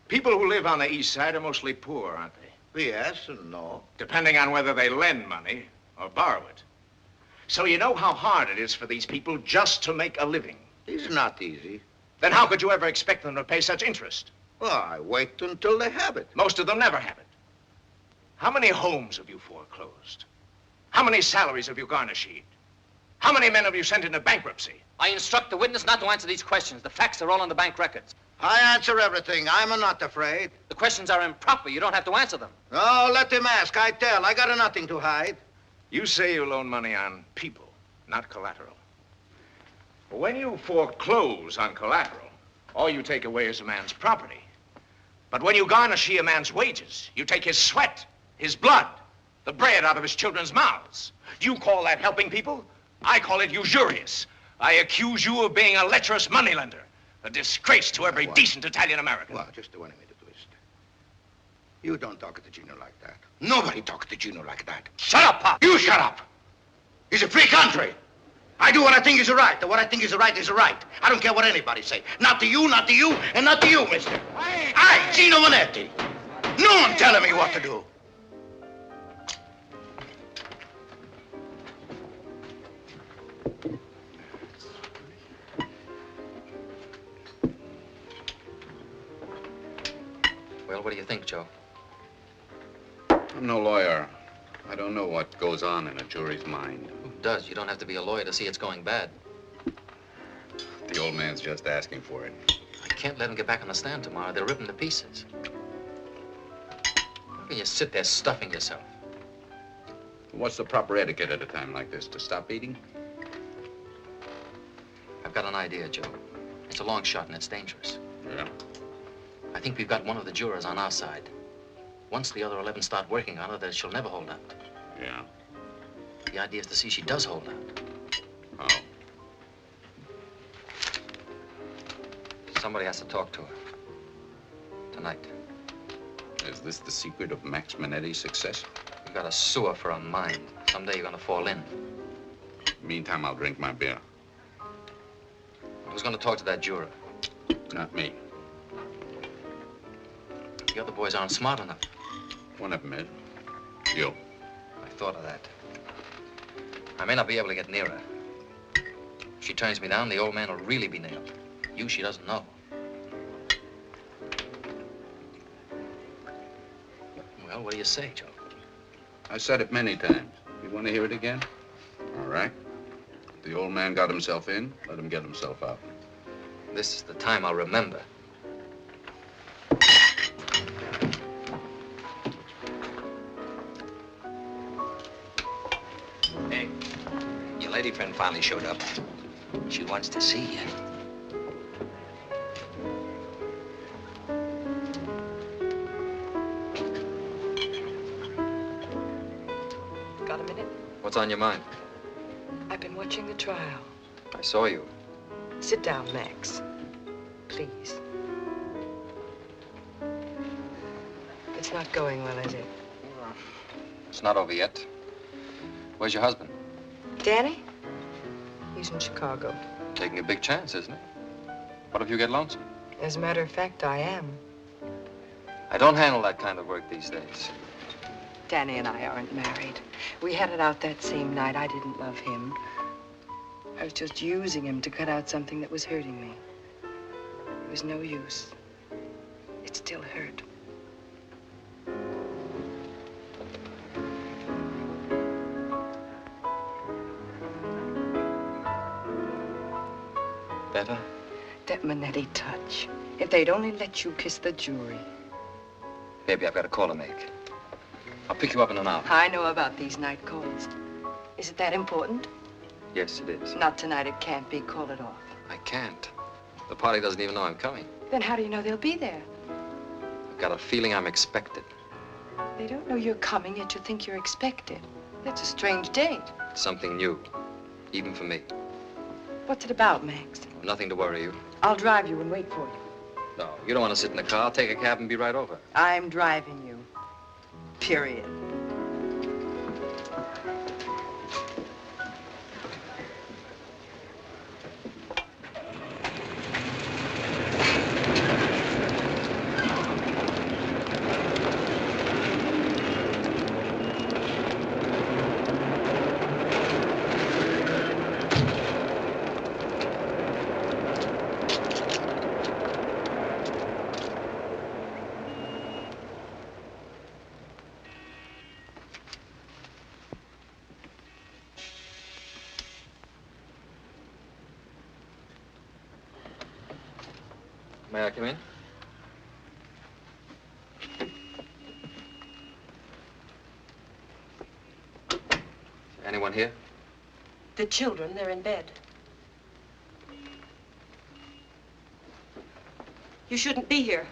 People who live on the East Side are mostly poor, aren't they? Yes and no. Depending on whether they lend money or borrow it. So you know how hard it is for these people just to make a living. It's not easy. Then how could you ever expect them to pay such interest? Well, I wait until they have it. Most of them never have it. How many homes have you foreclosed? How many salaries have you garnished? How many men have you sent into bankruptcy? I instruct the witness not to answer these questions. The facts are all on the bank records. I answer everything. I'm not afraid. The questions are improper. You don't have to answer them. No, let him ask. I tell. I got nothing to hide. You say you loan money on people, not collateral. When you foreclose on collateral, all you take away is a man's property. But when you garnish a man's wages, you take his sweat, his blood, the bread out of his children's mouths. You call that helping people? I call it usurious. I accuse you of being a lecherous moneylender, a disgrace to every decent Italian American. Well, just 1 minute, twist. You don't talk to Gino like that. Nobody talks to Gino like that. Shut up, Pop! You shut up! It's a free country. I do what I think is right. What I think is right is right. I don't care what anybody say. Not to you, and not to you, mister. I, Gino Monetti. No one telling me what to do. Well, what do you think, Joe? I'm no lawyer. I don't know what goes on in a jury's mind. Who does? You don't have to be a lawyer to see it's going bad. The old man's just asking for it. I can't let him get back on the stand tomorrow. They'll rip him to pieces. How can you sit there stuffing yourself? What's the proper etiquette at a time like this? To stop eating? I've got an idea, Joe. It's a long shot and it's dangerous. Yeah? I think we've got one of the jurors on our side. Once the other 11 start working on her, then she'll never hold out. Yeah. The idea is to see she does hold out. Oh. Somebody has to talk to her. Tonight. Is this the secret of Max Monetti's success? You've got a sewer for a mind. Someday you're gonna fall in. Meantime, I'll drink my beer. Who's gonna talk to that juror? Not me. The other boys aren't smart enough. One of them is. You. I thought of that. I may not be able to get near her. If she turns me down, the old man will really be nailed. You, she doesn't know. Well, what do you say, Joe? I said it many times. You want to hear it again? All right. The old man got himself in, let him get himself out. This is the time I'll remember. Hey, your lady friend finally showed up. She wants to see you. Got a minute? What's on your mind? I've been watching the trial. I saw you. Sit down, Max. Please. It's not going well, is it? It's not over yet. Where's your husband? Danny? He's in Chicago. Taking a big chance, isn't it? What if you get lonesome? As a matter of fact, I am. I don't handle that kind of work these days. Danny and I aren't married. We had it out that same night. I didn't love him. I was just using him to cut out something that was hurting me. It was no use. It still hurt. Better? That Monetti touch. If they'd only let you kiss the jury. Baby, I've got a call to make. I'll pick you up in an hour. I know about these night calls. Is it that important? Yes, it is. Not tonight. It can't be. Call it off. I can't. The party doesn't even know I'm coming. Then how do you know they'll be there? I've got a feeling I'm expected. They don't know you're coming, yet you think you're expected. That's a strange date. It's something new, even for me. What's it about, Max? Nothing to worry you. I'll drive you and wait for you. No, you don't want to sit in the car. I'll take a cab and be right over. I'm driving you. Period. May I come in? Anyone here? The children, they're in bed. You shouldn't be here.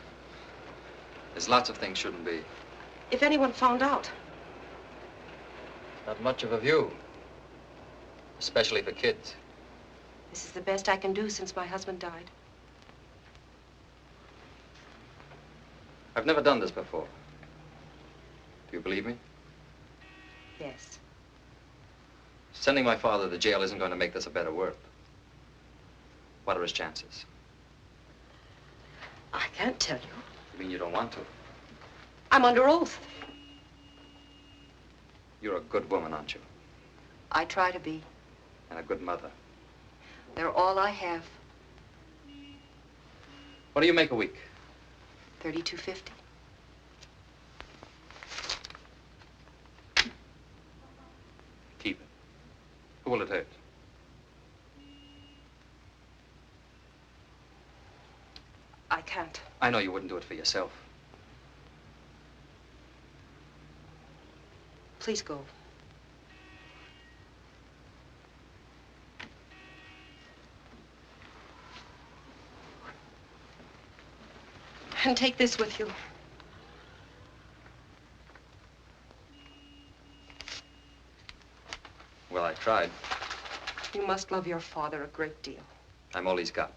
There's lots of things shouldn't be. If anyone found out. Not much of a view. Especially for kids. This is the best I can do since my husband died. I've never done this before. Do you believe me? Yes. Sending my father to jail isn't going to make this a better world. What are his chances? I can't tell you. You mean you don't want to? I'm under oath. You're a good woman, aren't you? I try to be. And a good mother. They're all I have. What do you make a week? $32.50. can't. I know you wouldn't do it for yourself. Please go. And take this with you. Well, I tried. You must love your father a great deal. I'm all he's got.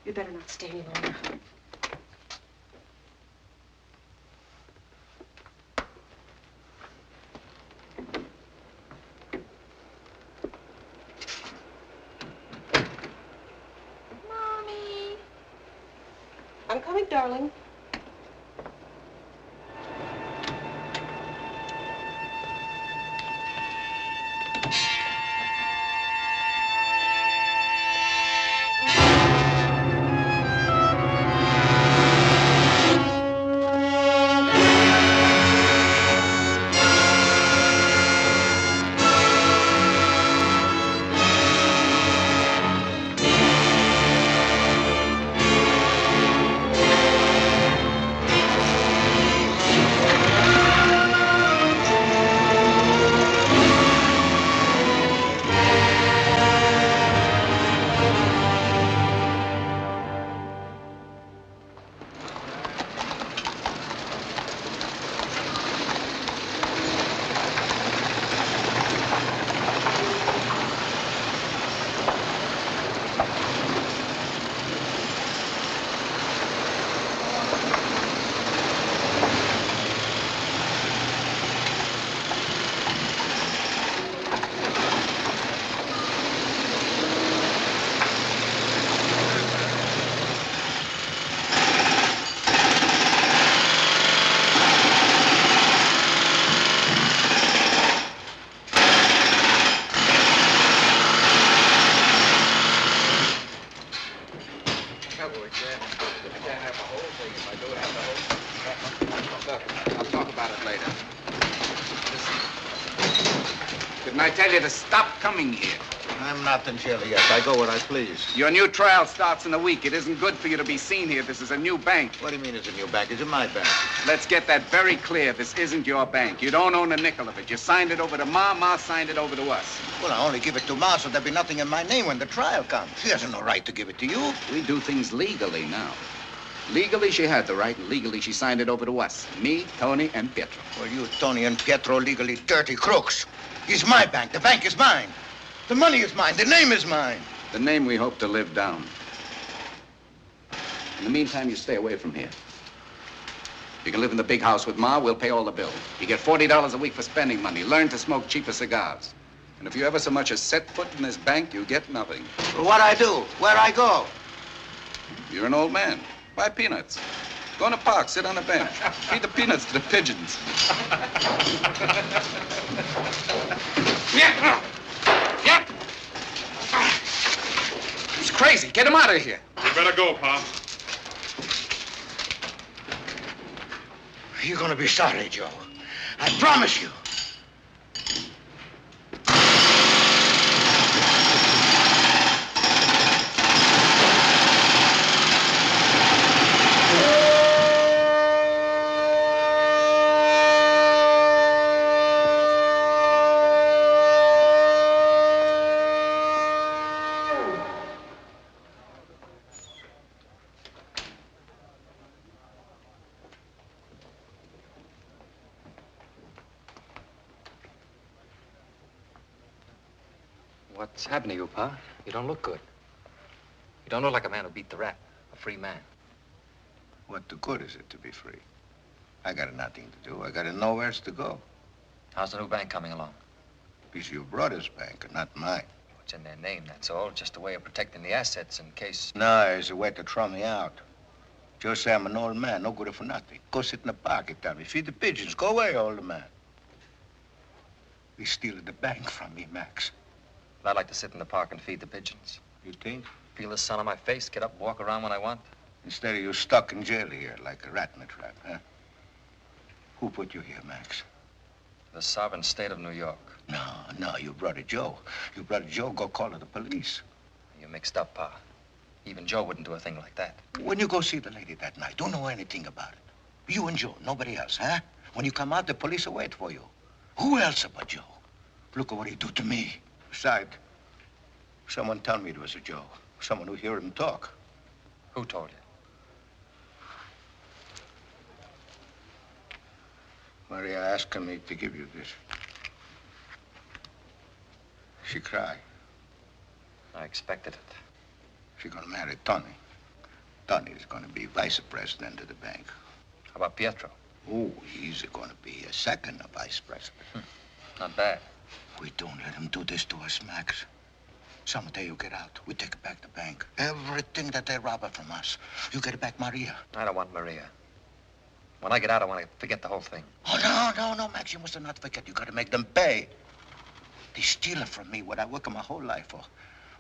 You better not stay any longer. Mommy. I'm coming, darling. I tell you to stop coming here. I'm not in jail yet. I go where I please. Your new trial starts in a week. It isn't good for you to be seen here. This is a new bank. What do you mean it's a new bank? It's my bank. Let's get that very clear. This isn't your bank. You don't own a nickel of it. You signed it over to Ma. Ma signed it over to us. Well, I only give it to Ma, so there'll be nothing in my name when the trial comes. She has no right to give it to you. We do things legally now. Legally, she had the right, and legally, she signed it over to us. Me, Tony, and Pietro. Well, you, Tony, and Pietro, legally dirty crooks. It's my bank. The bank is mine. The money is mine. The name is mine. The name we hope to live down. In the meantime, you stay away from here. You can live in the big house with Ma. We'll pay all the bills. You get $40 a week for spending money. Learn to smoke cheaper cigars. And if you ever so much as set foot in this bank, you get nothing. Well, what I do? Where I go? You're an old man. Buy peanuts. Go in the park, sit on a bench. Feed the peanuts to the pigeons. He's crazy. Get him out of here. You better go, Pa. You're gonna be sorry, Joe. I promise you. What's happened to you, Pa? You don't look good. You don't look like a man who beat the rap, a free man. What the good is it to be free? I got nothing to do. I got nowhere else to go. How's the new bank coming along? It's your brother's bank, not mine. It's in their name, that's all. Just a way of protecting the assets in case... No, it's a way to throw me out. Just say I'm an old man, no good for nothing. Go sit in the pocket, tell me. Feed the pigeons. Go away, old man. He's stealing the bank from me, Max. I'd like to sit in the park and feed the pigeons. You think? Feel the sun on my face, get up, walk around when I want. Instead of you stuck in jail here like a rat in a trap, huh? Who put you here, Max? The sovereign state of New York. No, your brother Joe. Your brother Joe go call the police. You mixed up, Pa. Even Joe wouldn't do a thing like that. When you go see the lady that night, don't know anything about it. You and Joe, nobody else, huh? When you come out, the police will wait for you. Who else but Joe? Look at what he do to me. Besides, someone tell me it was a Joe. Someone who hear him talk. Who told you? Maria asked me to give you this. She cried. I expected it. She's gonna marry Tony. Tony is gonna be vice president of the bank. How about Pietro? Oh, he's gonna be a second vice president. Not bad. We don't let him do this to us, Max. Someday you get out. We take back the bank. Everything that they robbed from us. You get back Maria. I don't want Maria. When I get out, I want to forget the whole thing. Oh, no, Max. You must not forget. You gotta make them pay. They steal it from me, what I work my whole life for.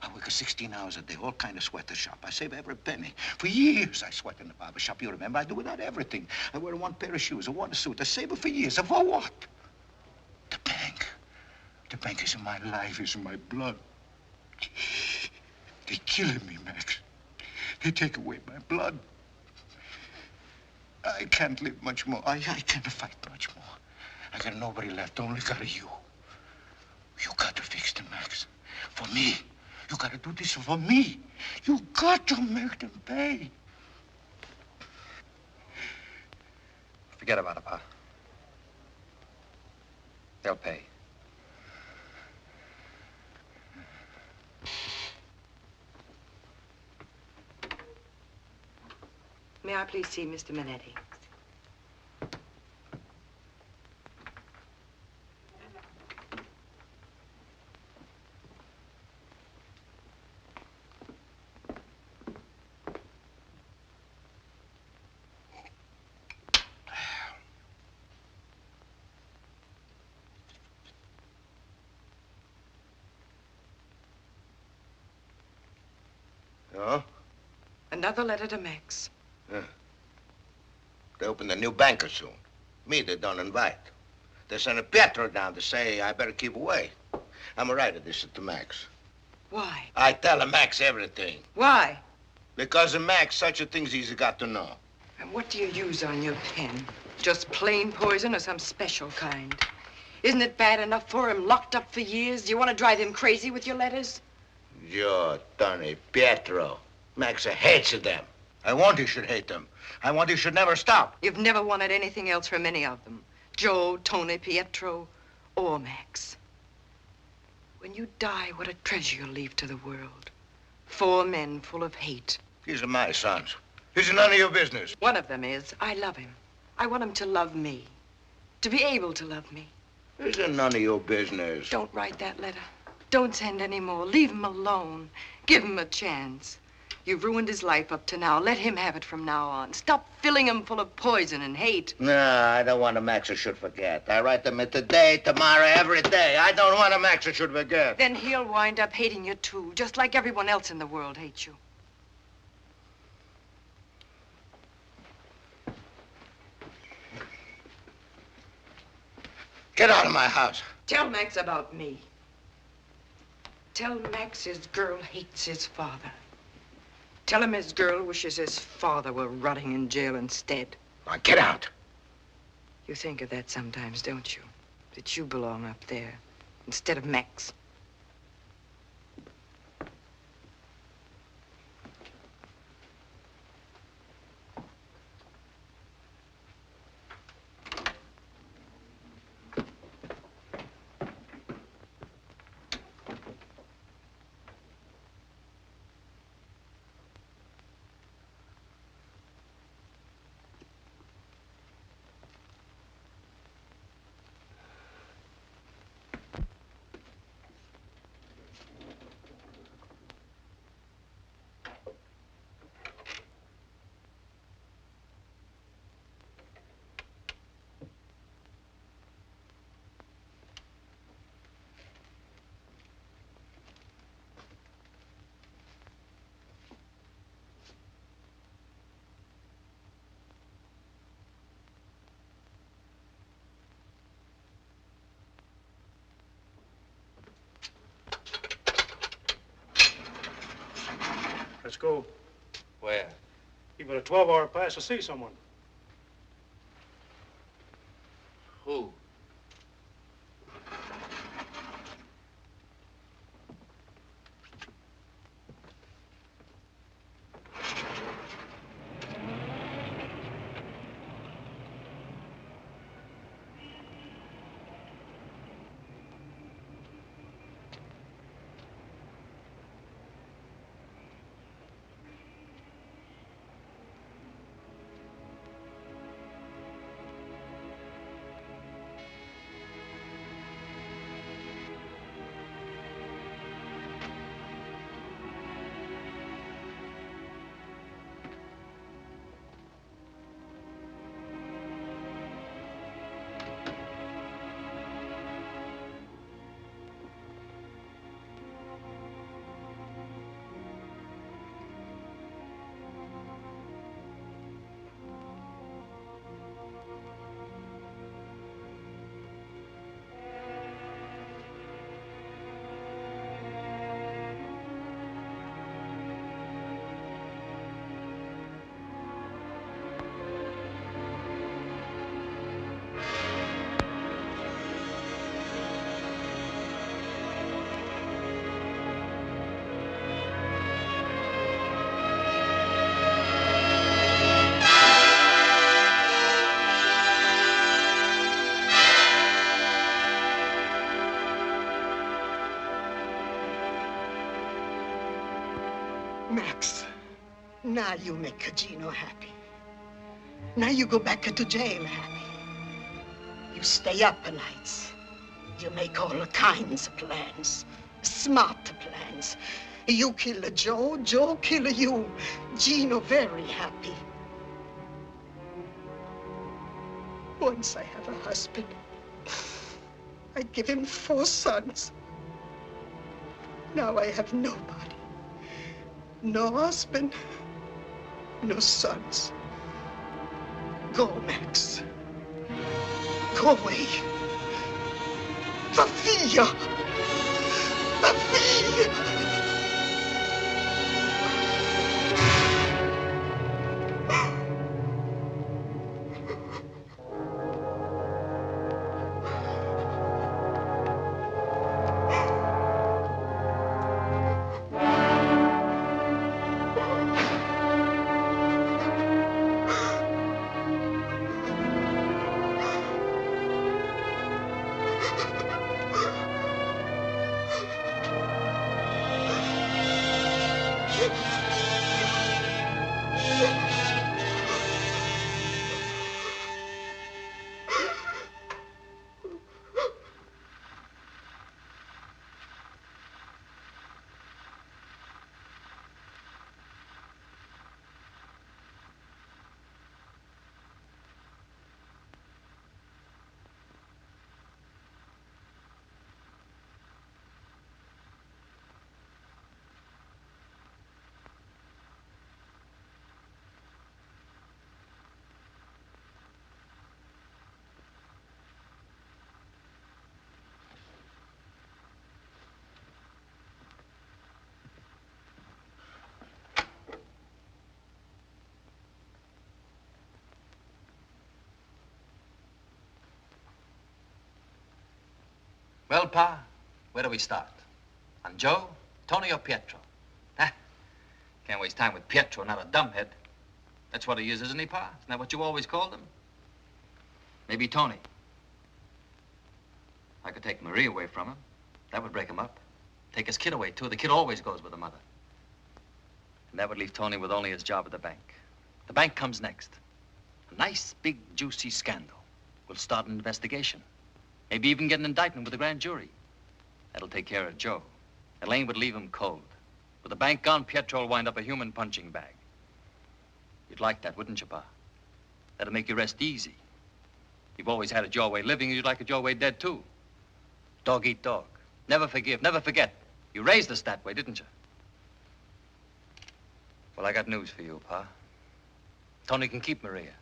I work 16 hours a day, all kind of sweater shop. I save every penny. For years, I sweat in the barber shop. You remember, I do without everything. I wear one pair of shoes, a water suit. I save it for years. And for what? The bank. The bank is in my life, is in my blood. They're killing me, Max. They take away my blood. I can't live much more. I can't fight much more. I got nobody left, only got you. You got to fix them, Max. For me. You got to do this for me. You got to make them pay. Forget about it, Pa. They'll pay. May I please see Mr. Monetti? Oh? Another letter to Max. Yeah. They opened a new banker soon. Me, they don't invite. They sent a Pietro down to say I better keep away. I'm a writer this to Max. Why? I tell him Max everything. Why? Because of Max, such a things he's got to know. And what do you use on your pen? Just plain poison or some special kind? Isn't it bad enough for him locked up for years? Do you want to drive him crazy with your letters? Joe, Tony, Pietro. Max hates them. I want he should hate them. I want he should never stop. You've never wanted anything else from any of them. Joe, Tony, Pietro, or Max. When you die, what a treasure you'll leave to the world. 4 men full of hate. These are my sons. This is none of your business. One of them is, I love him. I want him to love me. To be able to love me. This is none of your business. Don't write that letter. Don't send any more. Leave him alone. Give him a chance. You've ruined his life up to now. Let him have it from now on. Stop filling him full of poison and hate. No, I don't want a Max should forget. I write them today, tomorrow, every day. I don't want a Max should forget. Then he'll wind up hating you too, just like everyone else in the world hates you. Get out of my house. Tell Max about me. Tell Max his girl hates his father. Tell him his girl wishes his father were rotting in jail instead. Now get out. You think of that sometimes, don't you? That you belong up there instead of Max. Let's go. Where? You've got a 12-hour pass to see someone. Who? Max, now you make Gino happy. Now you go back to jail happy. You stay up nights. You make all kinds of plans, smart plans. You kill Joe, Joe kill you. Gino very happy. Once I have a husband, I give him 4 sons. Now I have nobody. No husband, no sons. Go, Max. Go away. Via. Via. Well, Pa, where do we start? On Joe, Tony, or Pietro? Can't waste time with Pietro, not a dumbhead. That's what he is, isn't he, Pa? Isn't that what you always called him? Maybe Tony. I could take Marie away from him. That would break him up. Take his kid away, too. The kid always goes with the mother. And that would leave Tony with only his job at the bank. The bank comes next. A nice, big, juicy scandal. We'll start an investigation. Maybe even get an indictment with the grand jury. That'll take care of Joe. Elaine would leave him cold. With the bank gone, Pietro will wind up a human punching bag. You'd like that, wouldn't you, Pa? That'd make you rest easy. You've always had it your way living, and you'd like it your way dead, too. Dog eat dog. Never forgive, never forget. You raised us that way, didn't you? Well, I got news for you, Pa. Tony can keep Maria.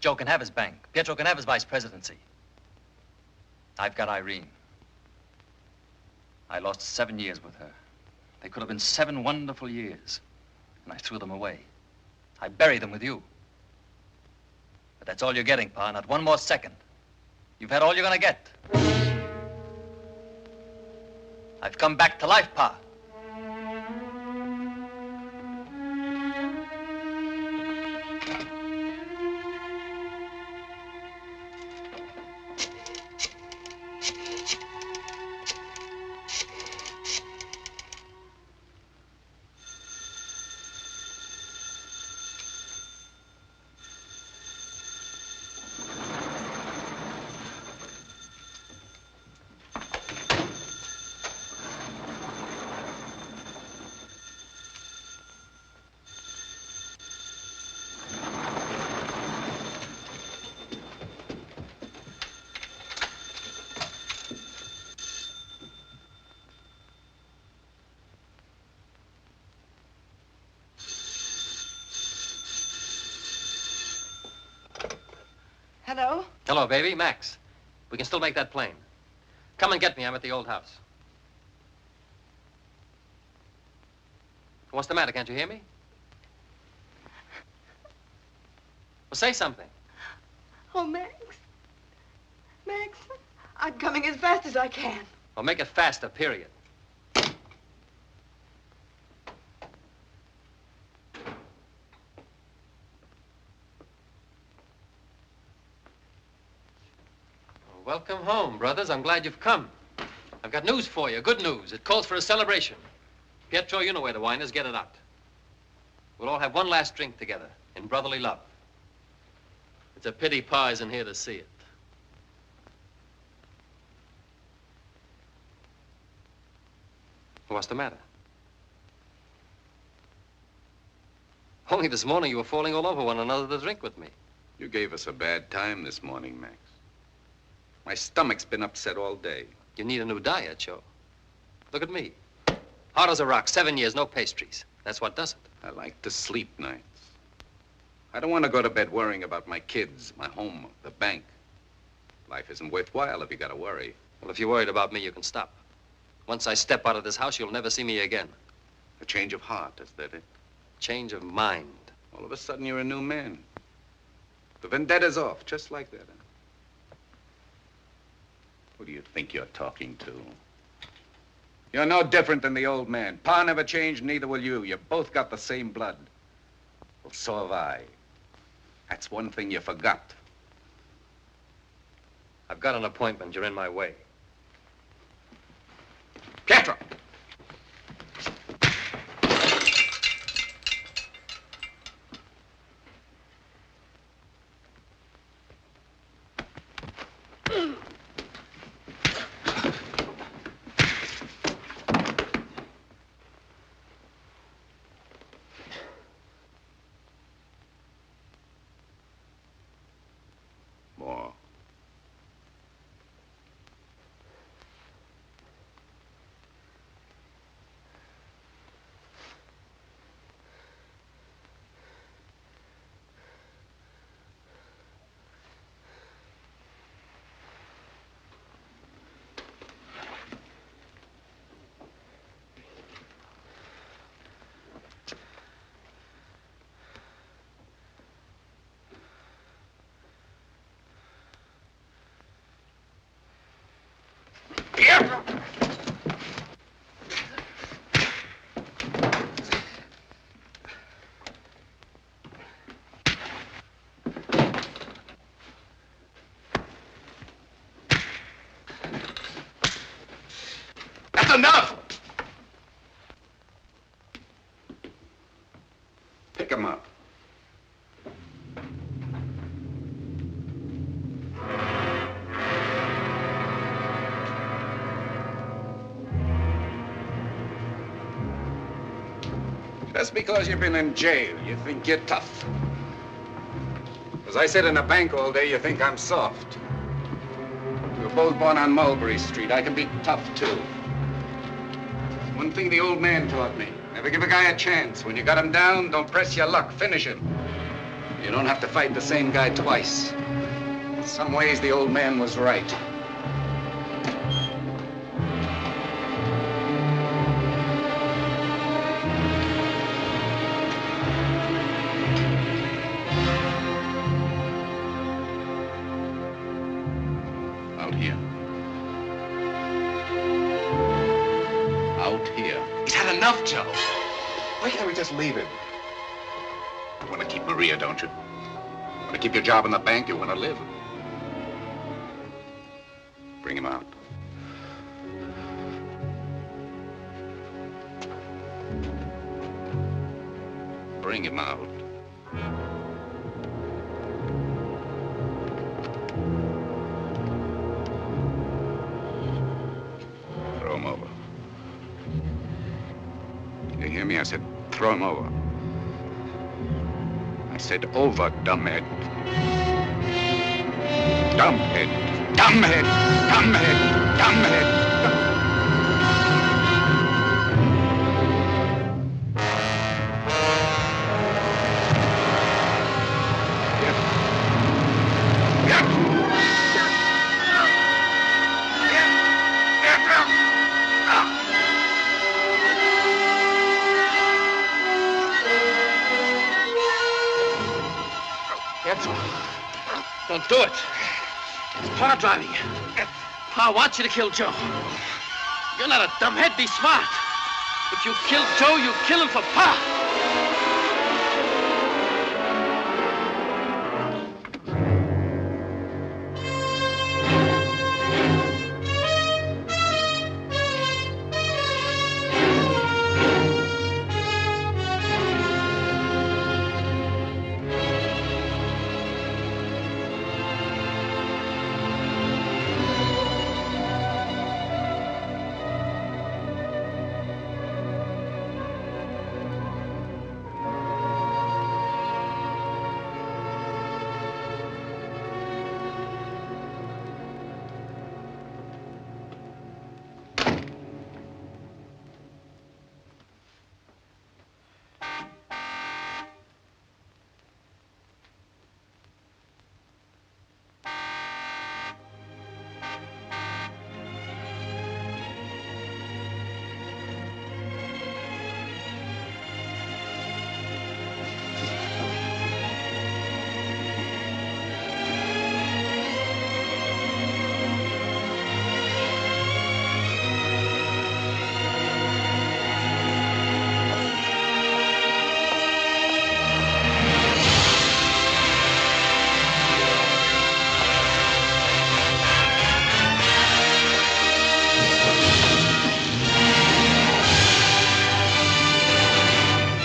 Joe can have his bank. Pietro can have his vice presidency. I've got Irene. I lost 7 years with her. They could have been 7 wonderful years. and I threw them away. I buried them with you. But that's all you're getting, Pa, not one more second. You've had all you're gonna get. I've come back to life, Pa. Hello? Hello, baby. Max. We can still make that plane. Come and get me. I'm at the old house. What's the matter? Can't you hear me? Well, say something. Oh, Max. Max, I'm coming as fast as I can. Well, make it faster, period. Welcome home, brothers. I'm glad you've come. I've got news for you, good news. It calls for a celebration. Pietro, you know where the wine is. Get it out. We'll all have one last drink together in brotherly love. It's a pity Pa isn't here to see it. What's the matter? Only this morning you were falling all over one another to drink with me. You gave us a bad time this morning, Max. My stomach's been upset all day. You need a new diet, Joe. Look at me. Hard as a rock, 7 years, no pastries. That's what does it. I like to sleep nights. I don't want to go to bed worrying about my kids, my home, the bank. Life isn't worthwhile if you gotta worry. Well, if you're worried about me, you can stop. Once I step out of this house, you'll never see me again. A change of heart, is that it? Change of mind. All of a sudden, you're a new man. The vendetta's off, just like that, huh? Who do you think you're talking to? You're no different than the old man. Pa never changed, neither will you. You both got the same blood. Well, so have I. That's one thing you forgot. I've got an appointment. You're in my way. Pietro! More. That's enough! Pick him up. Just because you've been in jail, you think you're tough. As I sit in a bank all day, you think I'm soft. We were both born on Mulberry Street. I can be tough, too. One thing the old man taught me. Never give a guy a chance. When you got him down, don't press your luck. Finish him. You don't have to fight the same guy twice. In some ways, the old man was right. enough, Joe. Why can't we just leave him? You want to keep Maria, don't you? Want to keep your job in the bank? You want to live? Bring him out. Bring him out. Throw him over. You hear me? I said throw him over. I said over, dumbhead. Dumbhead. Dumbhead. Dumbhead. Dumbhead. Don't do it. It's Pa driving you. Pa wants you to kill Joe. You're not a dumbhead. Be smart. If you kill Joe, you kill him for Pa.